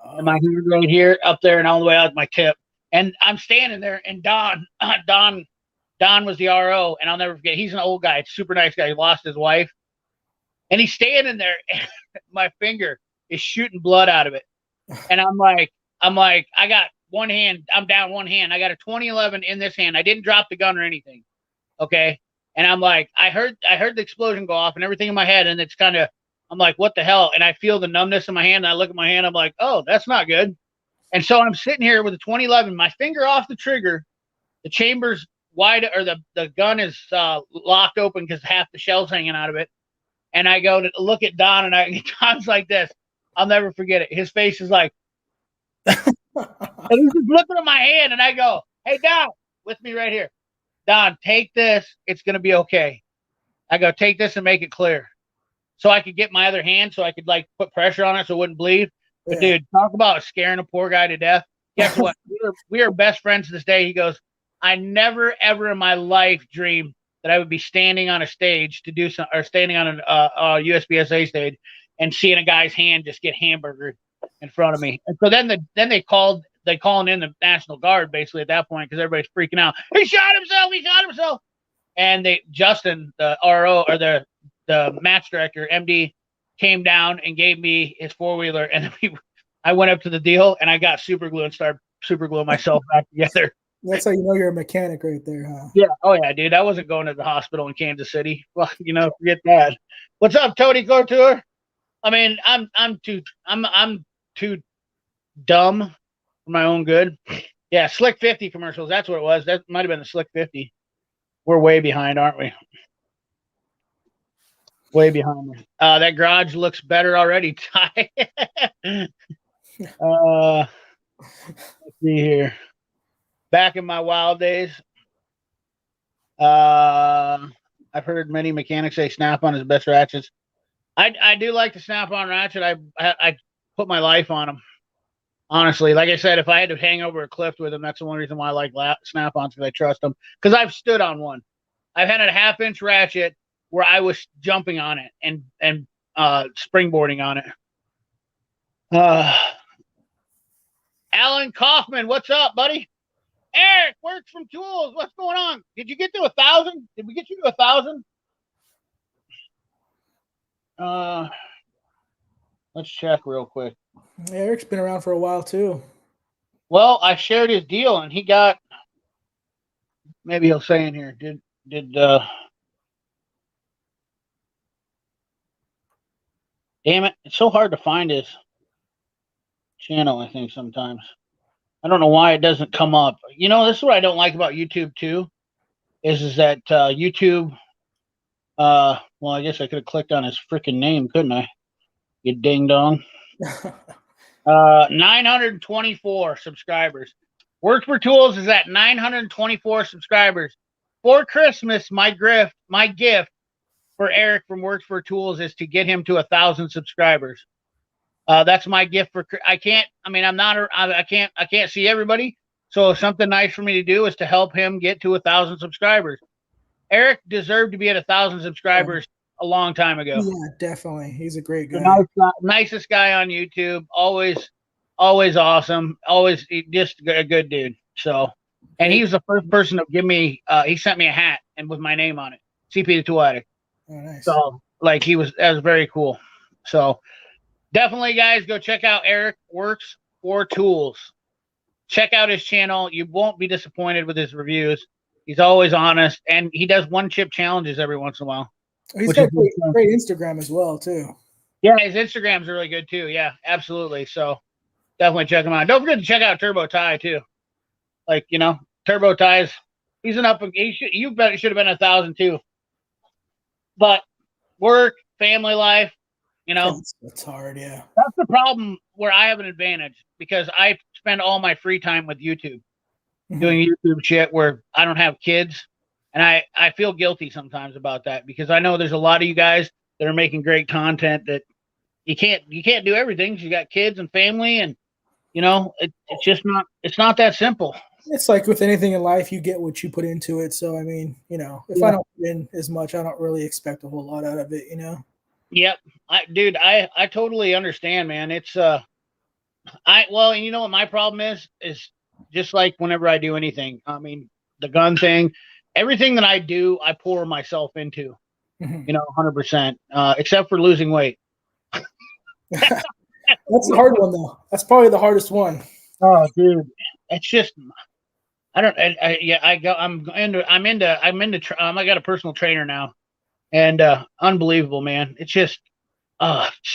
and my hand right here, up there, and all the way out my tip. And I'm standing there, and Don was the RO, and I'll never forget. He's an old guy, super nice guy. He lost his wife, and he's standing there, and my finger is shooting blood out of it. And I'm like, I got one hand, I'm down one hand. I got a 2011 in this hand. I didn't drop the gun or anything. Okay. And I'm like, I heard the explosion go off and everything in my head. And it's kind of, I'm like, what the hell? And I feel the numbness in my hand. And I look at my hand. I'm like, oh, that's not good. And so I'm sitting here with a 2011, my finger off the trigger, the chamber's wide, or the gun is locked open because half the shell's hanging out of it. And I go to look at Don, and Don's like this. I'll never forget it. His face is like, and he's just looking at my hand, and I go, hey, Don, with me right here. Don, take this. It's going to be okay. I go, take this and make it clear. So I could get my other hand so I could like put pressure on it so it wouldn't bleed. But Yeah. dude, talk about scaring a poor guy to death. Guess what? We are best friends to this day. He goes, I never ever in my life dreamed that I would be standing on a stage to do some, or standing on a USPSA stage and seeing a guy's hand just get hamburgered in front of me. And so then they calling in the National Guard basically at that point because everybody's freaking out. He shot himself. He shot himself. And Justin, the RO or the match director, MD, came down and gave me his 4-wheeler, and I went up to the deal and I got super glue and started super gluing myself back together. That's how you know you're a mechanic right there, huh? Yeah. Oh yeah, dude. I wasn't going to the hospital in Kansas City. Well, forget that. What's up, Tony Couture? I mean, I'm too dumb for my own good. Yeah, Slick 50 commercials. That's what it was. That might have been the Slick 50. We're way behind, aren't we? Way behind. That garage looks better already, Ty. Let's see here. Back in my wild days, I've heard many mechanics say Snap-on is the best ratchets. I do like the Snap-on ratchet. I put my life on them. Honestly, like I said, if I had to hang over a cliff with them, that's the one reason why I like Snap-ons, because I trust them. Because I've stood on one. I've had a 1/2-inch ratchet where I was jumping on it and springboarding on it. Alan Kaufman, what's up, buddy? Eric Works from Tools. What's going on? Did you get to 1,000? Did we get you to 1,000? Let's check real quick. Eric's been around for a while too. Well, I shared his deal and he got, maybe he'll say in here, did damn it, it's so hard to find his channel, I think sometimes. I don't know why it doesn't come up. This is what I don't like about YouTube too, is that YouTube, well, I guess I could have clicked on his freaking name, couldn't I? You ding dong. 924 subscribers. Works for Tools is at 924 subscribers. For Christmas, my gift for Eric from Works for Tools is to get him to 1,000 subscribers. That's my gift for. I can't see everybody. So something nice for me to do is to help him get to 1,000 subscribers. Eric deserved to be at 1,000 subscribers a long time ago. Yeah, definitely. He's a great guy. Nicest guy on YouTube. Always awesome. Always just a good dude. So, and he was the first person to give me. He sent me a hat and with my name on it, CP the Tool Addict. Oh, nice. So, like, that was very cool. So, definitely, guys, go check out Eric Works for Tools. Check out his channel. You won't be disappointed with his reviews. He's always honest, and he does one-chip challenges every once in a while. He's got great Instagram as well, too. Yeah, his Instagram's really good, too. Yeah, absolutely. So, definitely check him out. Don't forget to check out Turbo Ty, too. Like, Turbo Ty's, he's should have been 1,000, too. But work, family life, It's hard, yeah. That's the problem where I have an advantage because I spend all my free time with YouTube, doing YouTube shit where I don't have kids. And I feel guilty sometimes about that because I know there's a lot of you guys that are making great content that you can't do everything. You got kids and family and, it's just not that simple. It's like with anything in life, you get what you put into it. So, I mean, if I don't put in as much, I don't really expect a whole lot out of it, Yep. I totally understand, man. It's, well, you know what my problem is just like whenever I do anything, I mean, the gun thing, everything that I do, I pour myself into, 100%, except for losing weight. That's the hard one though. That's probably the hardest one. Oh, dude, it's just, I got a personal trainer now and, unbelievable, man. It's just,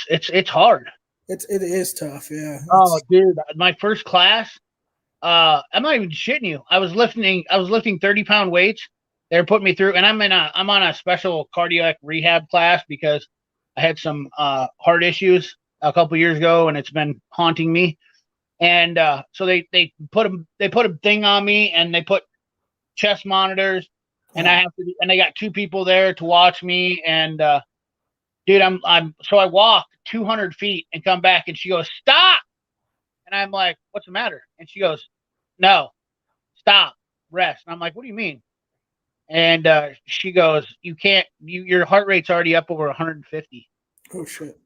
it's hard. It is tough. Yeah. Oh, dude, my first class, I'm not even shitting you. I was lifting 30-pound weights. They were putting me through, and I'm on a special cardiac rehab class because I had some heart issues a couple years ago, and it's been haunting me. And so they put a thing on me, and they put chest monitors, and I have to, and they got 2 people there to watch me. And dude, so I walk 200 feet and come back, and she goes, "Stop!" And I'm like, "What's the matter?" And she goes, "No, stop, rest." And I'm like, "What do you mean?" And she goes, "You can't. Your heart rate's already up over 150." Oh shit.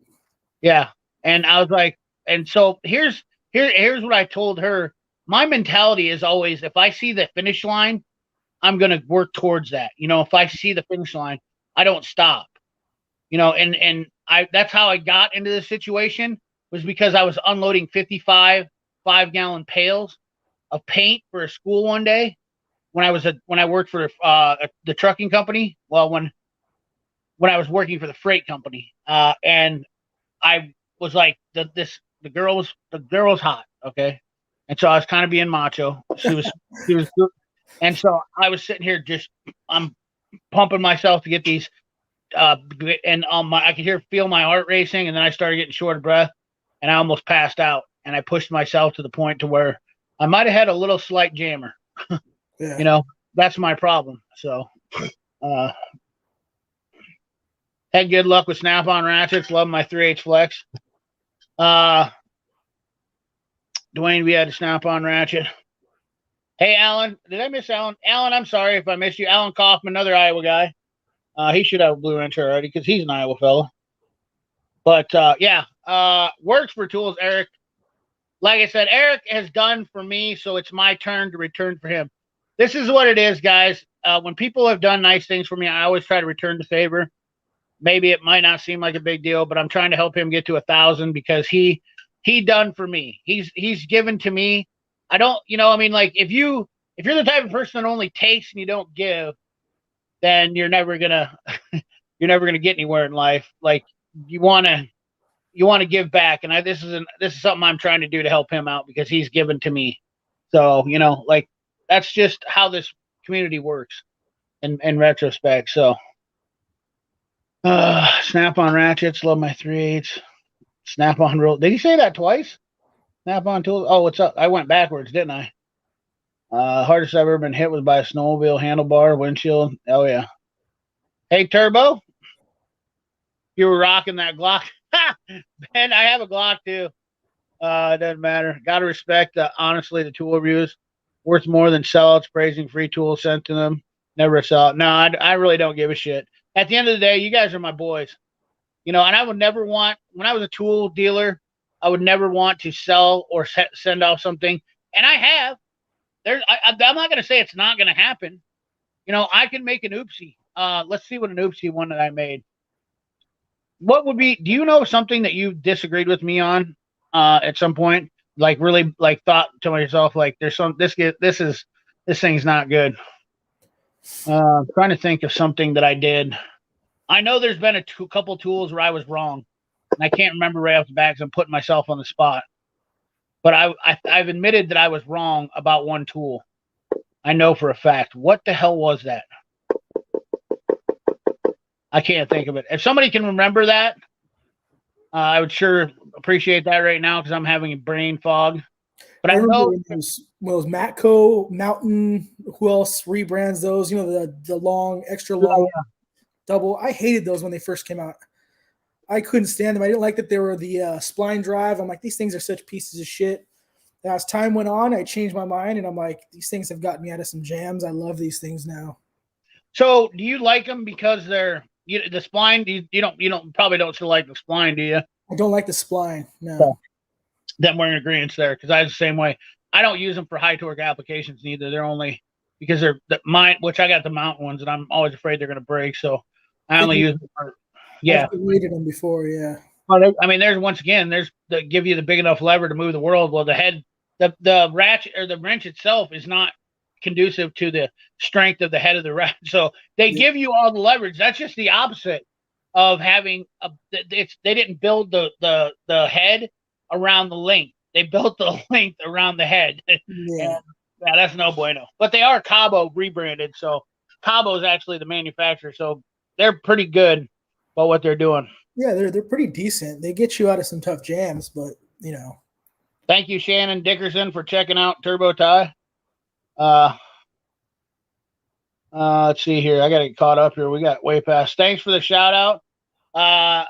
Yeah. And I was like, and so here's what I told her. My mentality is always, if I see the finish line, I'm gonna work towards that. If I see the finish line, I don't stop. And that's how I got into this situation, was because I was unloading 55 5-gallon pails of paint for a school one day when I worked for the trucking company. Well, when I was working for the freight company, and I was like, the girl was hot, okay, and so I was kind of being macho. She was, and so I was sitting here I'm pumping myself to get these, and I could feel my heart racing, and then I started getting short of breath, and I almost passed out, and I pushed myself to the point to where I might have had a little slight jammer. Yeah. That's my problem. So, had good luck with snap-on ratchets. Love my 3/8 flex. Dwayne, we had a snap-on ratchet. Hey, Alan, did I miss Alan? Alan, I'm sorry if I missed you. Alan Kaufman, another Iowa guy. He should have a blue wrench already because he's an Iowa fellow. But yeah, works for tools, Eric. Like I said, Eric has done for me, so it's my turn to return for him. This is what it is, guys. When people have done nice things for me, I always try to return the favor. Maybe it might not seem like a big deal, but I'm trying to help him get to 1,000 because he done for me. He's given to me. I don't, like if you're the type of person that only takes and you don't give, then you're never gonna get anywhere in life. Like you want to give back, and this is something I'm trying to do to help him out because he's given to me. So like that's just how this community works in retrospect. So snap-on ratchets, love my 3/8. Snap-on roll. Did he say that twice? Snap-on tools. Oh, what's up? I went backwards, didn't I? Hardest I've ever been hit was by a snowmobile handlebar, windshield. Oh yeah. Hey, Turbo, you were rocking that Glock. Ben, I have a Glock too. It doesn't matter. Got to respect, honestly, the tool reviews. Worth more than sellouts praising free tools sent to them. Never a sellout. No, I really don't give a shit. At the end of the day, you guys are my boys. And I would never want, when I was a tool dealer, I would never want to sell or send off something. And I have. I'm not going to say it's not going to happen. I can make an oopsie. Let's see what an oopsie one that I made. What would be, do you know something that you disagreed with me on at some point? Like really like thought to myself, like this thing's not good. Trying to think of something that I did. I know there's been a couple tools where I was wrong, and I can't remember right off the bat because I'm putting myself on the spot. But I've admitted that I was wrong about one tool. I know for a fact. What the hell was that? I can't think of it. If somebody can remember that, I would sure appreciate that right now because I'm having a brain fog. But I know those Matco, Mountain, who else rebrands those? The long, extra long, double. I hated those when they first came out. I couldn't stand them. I didn't like that they were the spline drive. I'm like, these things are such pieces of shit. And as time went on, I changed my mind, and I'm like, these things have gotten me out of some jams. I love these things now. So, do you like them because they're the spline? You don't probably don't still like the spline, do you? I don't like the spline. No. Then we're in agreement there because I was the same way. I don't use them for high torque applications neither. They're only because they're mine, which I got the mountain ones, and I'm always afraid they're going to break. So I only use them for. Yeah, I've rated them before. Yeah. Well, I mean, there's that give you the big enough lever to move the world. Well, the ratchet or the wrench itself is not conducive to the strength of the head of the wrench. So they give you all the leverage. That's just the opposite of having they didn't build the head around the length. They built the length around the head. Yeah. Yeah, that's no bueno. But they are Cabo rebranded. So Cabo is actually the manufacturer. So they're pretty good about what they're doing. Yeah, they're pretty decent. They get you out of some tough jams, but Thank you, Shannon Dickerson, for checking out Turbo Tie. Let's see here. I got to get caught up here. We got way past. Thanks for the shout out.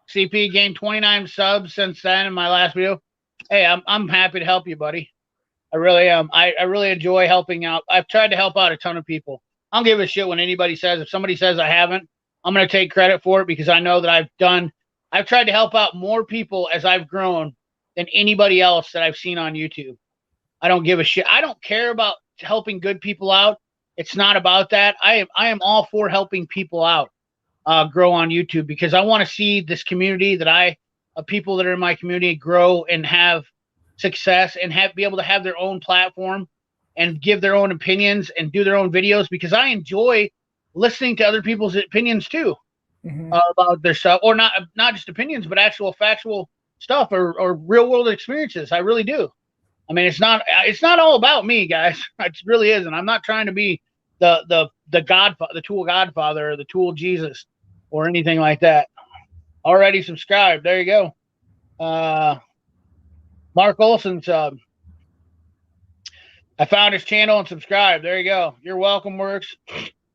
CP gained 29 subs since then in my last video. Hey, I'm happy to help you, buddy. I really am. I really enjoy helping out. I've tried to help out a ton of people. I don't give a shit when anybody says. If somebody says I haven't, I'm going to take credit for it because I know that I've tried to help out more people as I've grown than anybody else that I've seen on YouTube. I don't give a shit. I don't care about helping good people out. It's not about that. I am all for helping people out, grow on YouTube because I want to see this community that people that are in my community grow and have success and be able to have their own platform and give their own opinions and do their own videos because I enjoy listening to other people's opinions too, about their stuff, or not just opinions, but actual factual stuff or real world experiences. I really do. I mean, it's not all about me, guys. It really isn't. I'm not trying to be the Godfather, the Tool Godfather, or the Tool Jesus, or anything like that. Already subscribed. There you go. Mark Olson sub. I found his channel and subscribed. There you go. You're welcome, Works.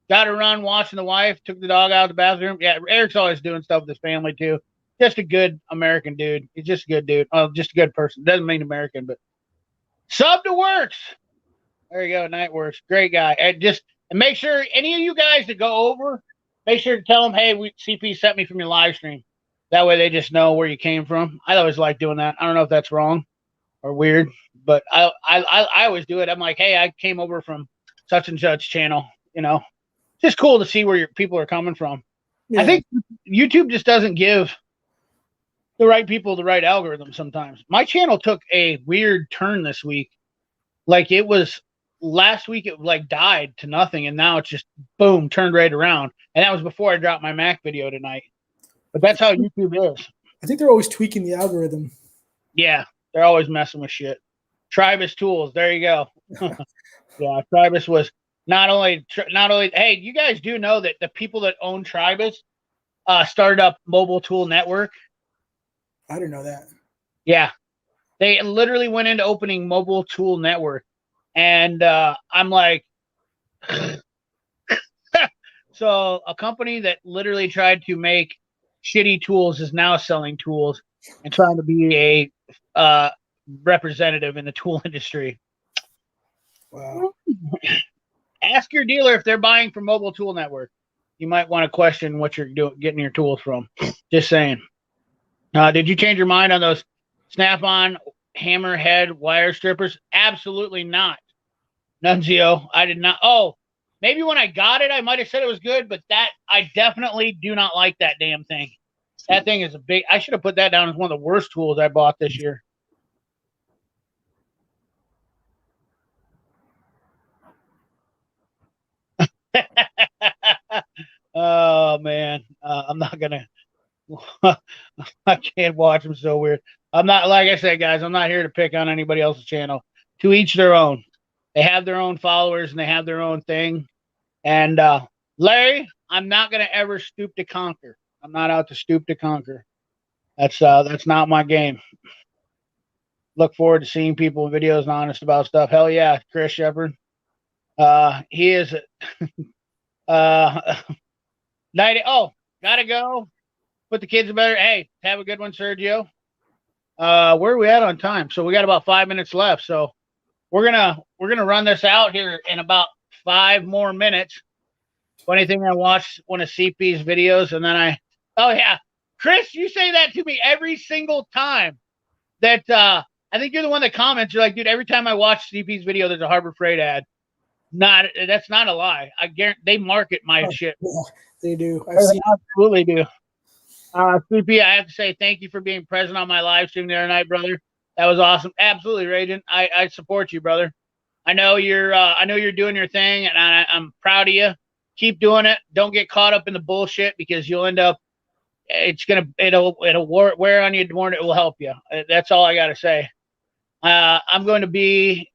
Got to run watching the wife. Took the dog out of the bathroom. Yeah, Eric's always doing stuff with his family too. Just a good American dude. He's just a good dude. Oh, just a good person. Doesn't mean American, but sub to Works. There you go. Night Works. Great guy. And make sure any of you guys that go over, make sure to tell them, hey, CP sent me from your live stream. That way they just know where you came from. I always like doing that. I don't know if that's wrong or weird, but I always do it. I'm like, hey, I came over from such and such channel. You know, it's just cool to see where your people are coming from. Yeah. I think YouTube just doesn't give the right people the right algorithm sometimes. My channel took a weird turn this week. Like it was last week, it like died to nothing, and now it's just boom, turned right around. And that was before I dropped my Mac video tonight. But that's how YouTube is. I think they're always tweaking the algorithm. Yeah, they're always messing with shit. Tribus Tools, there you go. Yeah, Tribus was not only. Hey, you guys do know that the people that own Tribus started up Mobile Tool Network. I didn't know that. Yeah, they literally went into opening Mobile Tool Network, and I'm like, so a company that literally tried to make shitty tools is now selling tools and trying to be a representative in the tool industry. Wow. Ask your dealer if they're buying from Mobile Tool Network. You might want to question what you're getting your tools from. Just saying. Did you change your mind on those Snap-on hammerhead wire strippers? Absolutely not. Nunzio, I did not. Oh, maybe when I got it, I might have said it was good, but I definitely do not like that damn thing. That thing is I should have put that down as one of the worst tools I bought this year. Oh, man. I'm not going to. I can't watch them so weird. I'm not, like I said, guys, I'm not here to pick on anybody else's channel. To each their own. They have their own followers and they have their own thing. And Larry, I'm not going to ever stoop to conquer. I'm not out to stoop to conquer. That's not my game. Look forward to seeing people in videos and honest about stuff. Hell yeah, Chris Shepard. He is gotta go. Put the kids in better. Hey, have a good one, Sergio. Where are we at on time? So we got about 5 minutes left. So we're gonna run this out here in about 5 more minutes. Funny thing, I watched one of CP's videos, and then oh yeah, Chris, you say that to me every single time. That I think you're the one that comments. You're like, dude, every time I watch CP's video, there's a Harbor Freight ad. That's not a lie. I guarantee they market my shit. Yeah, they do. They absolutely do. CP, I have to say thank you for being present on my live stream the other night, brother. That was awesome. Absolutely, Ragin. I support you, brother. I know you're doing your thing, and I'm proud of you. Keep doing it. Don't get caught up in the bullshit because you'll end up. It'll wear on you more than it will help you. That's all I gotta say. I'm going to be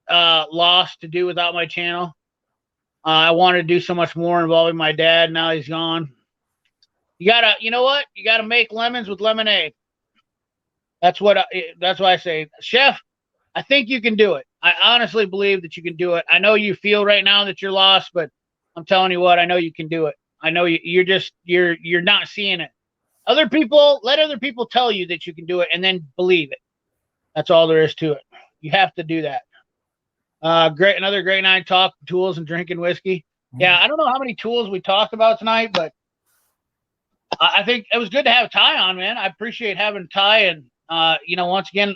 lost to do without my channel. I wanted to do so much more involving my dad. Now he's gone. You know what? You gotta make lemons with lemonade. That's why I say, Chef, I think you can do it. I honestly believe that you can do it. I know you feel right now that you're lost, but I'm telling you what, I know you can do it. I know you're not seeing it. Let other people tell you that you can do it, and then believe it. That's all there is to it. You have to do that. Another great night talk tools and drinking whiskey. Yeah, I don't know how many tools we talked about tonight, but I think it was good to have Ty on, man. I appreciate having Ty, and once again,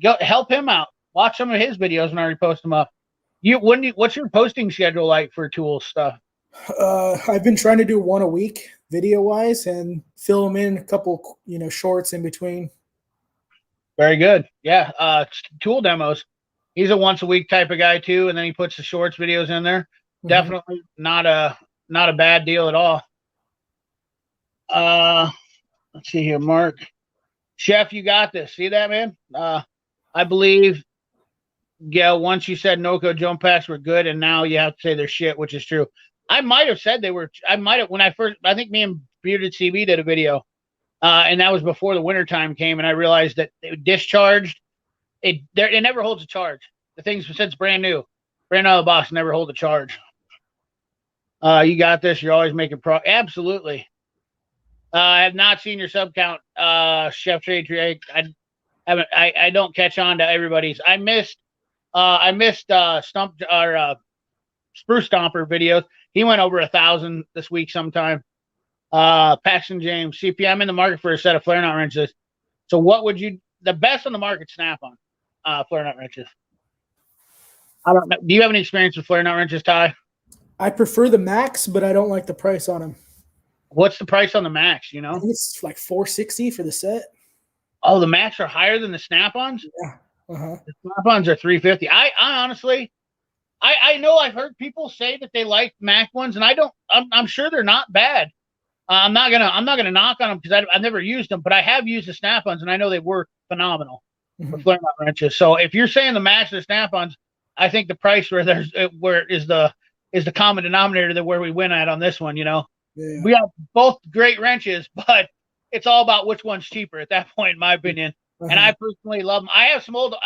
go help him out. Watch some of his videos when I repost them up. What's your posting schedule like for tools stuff? I've been trying to do one a week video wise and film in a couple, shorts in between. Very good. Yeah. Tool demos. He's a once a week type of guy too. And then he puts the shorts videos in there. Mm-hmm. Definitely not a bad deal at all. Let's see here, Mark. Chef, you got this. See that, man? I believe, once you said Noco jump packs were good, and now you have to say they're shit, which is true. I might have said they were. I think me and Bearded CB did a video, and that was before the wintertime came, and I realized that it discharged. It never holds a charge. The thing's since brand new out of the box, never hold a charge. You got this. You're always making absolutely. I have not seen your sub count, Chef Trade. I don't catch on to everybody's. I missed Spruce Stomper videos. He went over 1,000 this week sometime. Paxton James, CP, I'm in the market for a set of flare knot wrenches. So what would the best on the market snap on flare knot wrenches? I don't know. Do you have any experience with flare knot wrenches, Ty? I prefer the Max, but I don't like the price on them. What's the price on the Max? I think it's like $460 for the set. Oh, the Max are higher than the snap-ons? Yeah. Uh-huh. The snap-ons are $350. I honestly, I know I've heard people say that they like Mac ones, and I'm sure they're not bad. I'm not gonna knock on them because I've never used them, but I have used the snap-ons, and I know they work phenomenal for flare knot wrenches. So if you're saying the Max or snap-ons, I think the price where is the common denominator that where we win at on this one. Yeah. We have both great wrenches, but it's all about which one's cheaper at that point, in my opinion. Uh-huh. And I personally love them. I have some old.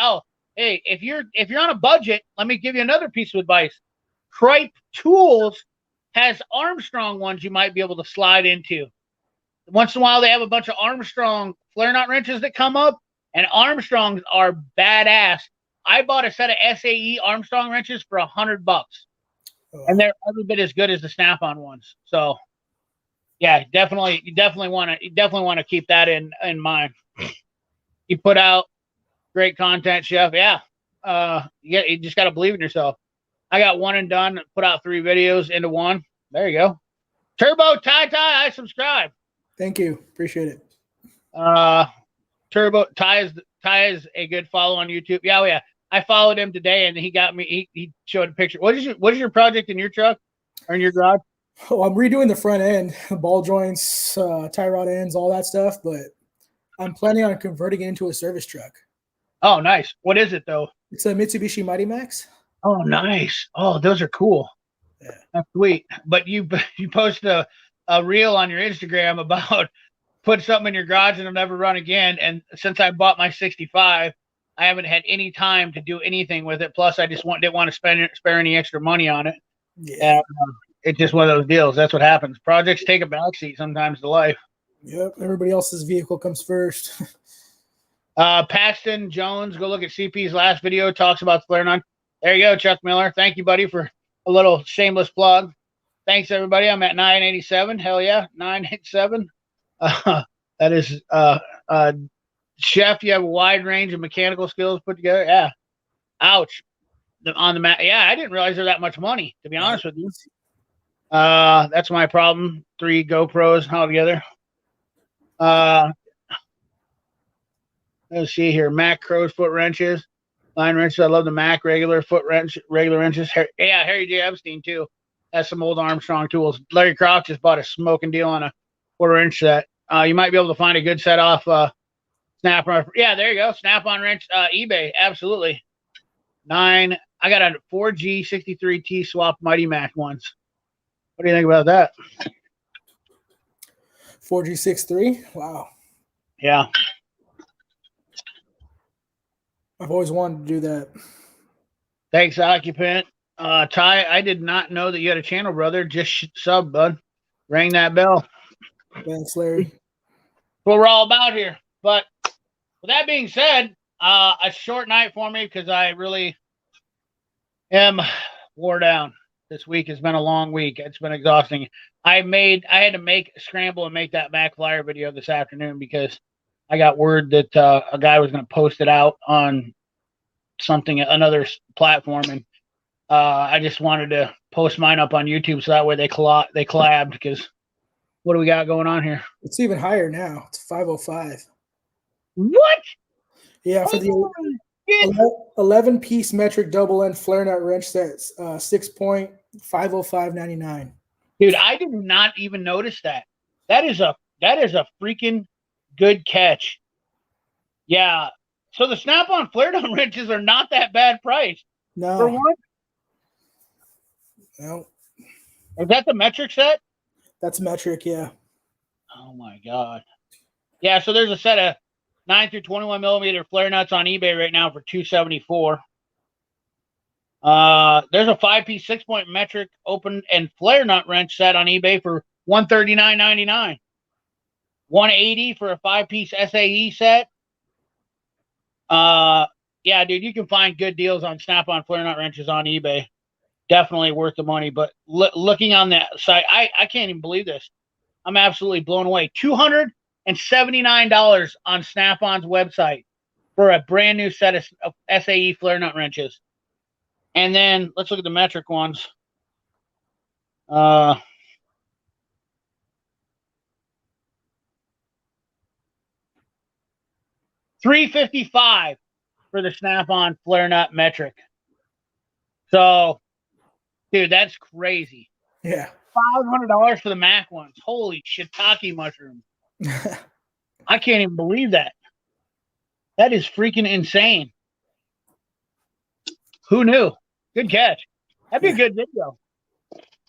Hey, if you're on a budget, let me give you another piece of advice. Cripe Tools has Armstrong ones you might be able to slide into. Once in a while, they have a bunch of Armstrong flare knot wrenches that come up, and Armstrongs are badass. I bought a set of SAE Armstrong wrenches for $100, and they're every bit as good as the Snap-on ones. So, yeah, you definitely want to keep that in mind. You put out great content, Chef. Yeah, you just got to believe in yourself. I got one and done. Put out 3 videos into one. There you go. Turbo Ty, I subscribe. Thank you. Appreciate it. Turbo Ty is a good follow on YouTube. Yeah. I followed him today, and he got me. He showed a picture. What is your project in your truck or in your garage? Oh, I'm redoing the front end, ball joints, tie rod ends, all that stuff. But I'm planning on converting it into a service truck. Oh, nice. What is it though? It's a Mitsubishi Mighty Max. Oh, nice. Oh, those are cool. Yeah. That's sweet. But you post a reel on your Instagram about put something in your garage and it'll never run again. And since I bought my 65, I haven't had any time to do anything with it. Plus, I just didn't want to spare any extra money on it. Yeah. And, it's just one of those deals. That's what happens. Projects take a backseat sometimes to life. Yep. Everybody else's vehicle comes first. Paxton Jones, go look at CP's last video. Talks about flare knot. There you go, Chuck Miller. Thank you, buddy, for a little shameless plug. Thanks, everybody. I'm at 987. Hell yeah, 987. That is, Chef, you have a wide range of mechanical skills put together. Yeah. Ouch. On the mat. Yeah, I didn't realize there was that much money, to be honest with you. That's my problem. 3 GoPros altogether. Let's see here. Mac Crow's foot wrenches. Line wrenches. I love the Mac regular wrenches. Harry J. Epstein too. Has some old Armstrong tools. Larry Croft just bought a smoking deal on a 1/4-inch set. You might be able to find a good set off Snap-on. Yeah, there you go. Snap-on wrench. eBay. Absolutely. 9. I got a 4G 63T swap Mighty Mac once. What do you think about that? 4G63. Wow. Yeah. I've always wanted to do that. Thanks, Occupant. Ty, I did not know that you had a channel, brother. Just sub, bud. Ring that bell. Thanks, Larry. That's what we're all about here. But with that being said, a short night for me because I really am wore down. This week has been a long week. It's been exhausting. I had to scramble and make that Mac Flyer video this afternoon because I got word that a guy was going to post it out on another platform, and I just wanted to post mine up on YouTube so that way they collabed. Because what do we got going on here? It's even higher now. It's 505. What? Yeah, for the 11-piece metric double end flare nut wrench, that's 6.505.99. Dude, I did not even notice that. That is a freaking good catch. Yeah. So the Snap-on flare down wrenches are not that bad priced. No. For one? No. Is that the metric set? That's metric, yeah. Oh my God. Yeah, so there's a set of 9 through 21 millimeter flare nuts on eBay right now for $274. There's a 5-piece 6-point metric open and flare nut wrench set on eBay for $139.99. $180 for a 5-piece SAE set. Yeah, dude, you can find good deals on Snap-on flare nut wrenches on eBay. Definitely worth the money. But looking on that site, I can't even believe this. I'm absolutely blown away. $279 on Snap-on's website for a brand new set of SAE flare nut wrenches. And then let's look at the metric ones. $355 for the Snap-on flare nut metric. So, dude, that's crazy. Yeah. $500 for the Mac ones. Holy shiitake mushroom. I can't even believe that. That is freaking insane. Who knew? Good catch. That'd be a good video.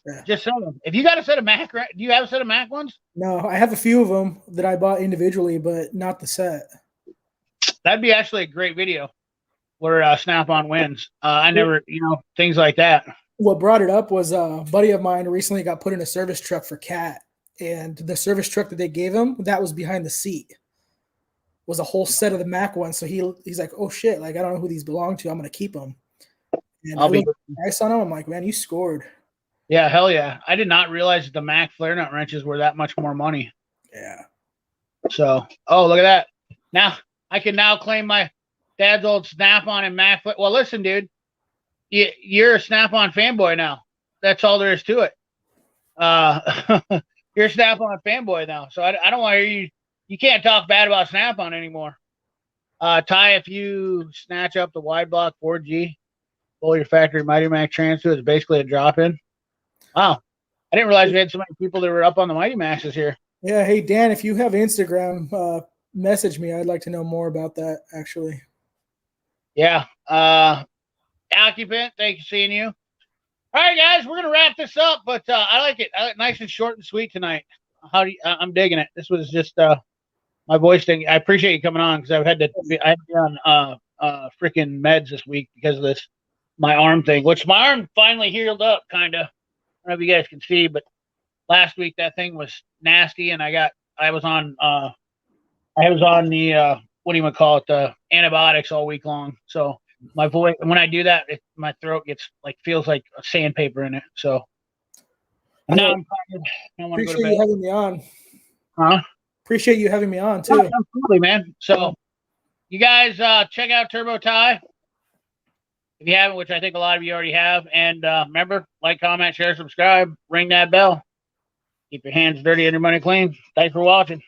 Yeah. Just saying. If you got a set of Mac, do you have a set of Mac ones? No, I have a few of them that I bought individually, but not the set. That'd be actually a great video where Snap-on wins. I never, things like that. What brought it up was a buddy of mine recently got put in a service truck for Cat, and the service truck that they gave him, that was behind the seat, was a whole set of the Mac ones. So he's like, oh shit, like I don't know who these belong to. I'm gonna keep them. And I looked at the price on them. I'm like, man, you scored. Yeah, hell yeah. I did not realize that the Mac flare nut wrenches were that much more money. Yeah. So, oh, look at that. Now I can now claim my dad's old Snap-on and Mac. Well, listen, dude, you're a Snap-on fanboy now. That's all there is to it. You're a Snap-on fanboy now. So I don't want to hear you. You can't talk bad about Snap-on anymore. Ty, if you snatch up the wide block 4G, pull your factory Mighty Max transfer, it's basically a drop-in. Wow. I didn't realize we had so many people that were up on the Mighty Maxes here. Yeah. Hey, Dan, if you have Instagram, message me. I'd like to know more about that, actually. Yeah. Occupant, thank you for seeing you. All right, guys, we're going to wrap this up, but I like it. Nice and short and sweet tonight. I'm digging it. This was just my voice thing. I appreciate you coming on because I had to be on freaking meds this week because of this, my arm thing, which my arm finally healed up, kind of. I don't know if you guys can see, but last week that thing was nasty, and I was on the what do you want to call it, the antibiotics all week long. So my voice, when I do that, my throat gets feels like a sandpaper in it. So now I'm tired. I want to go to bed. Appreciate you having me on. Huh? Appreciate you having me on too. Yeah, absolutely, man. So you guys check out Turbo Ty if you haven't, which I think a lot of you already have. And remember, like, comment, share, subscribe, ring that bell. Keep your hands dirty and your money clean. Thanks for watching.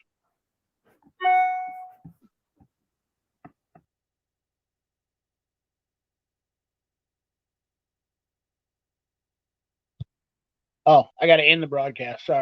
Oh, I got to end the broadcast. Sorry.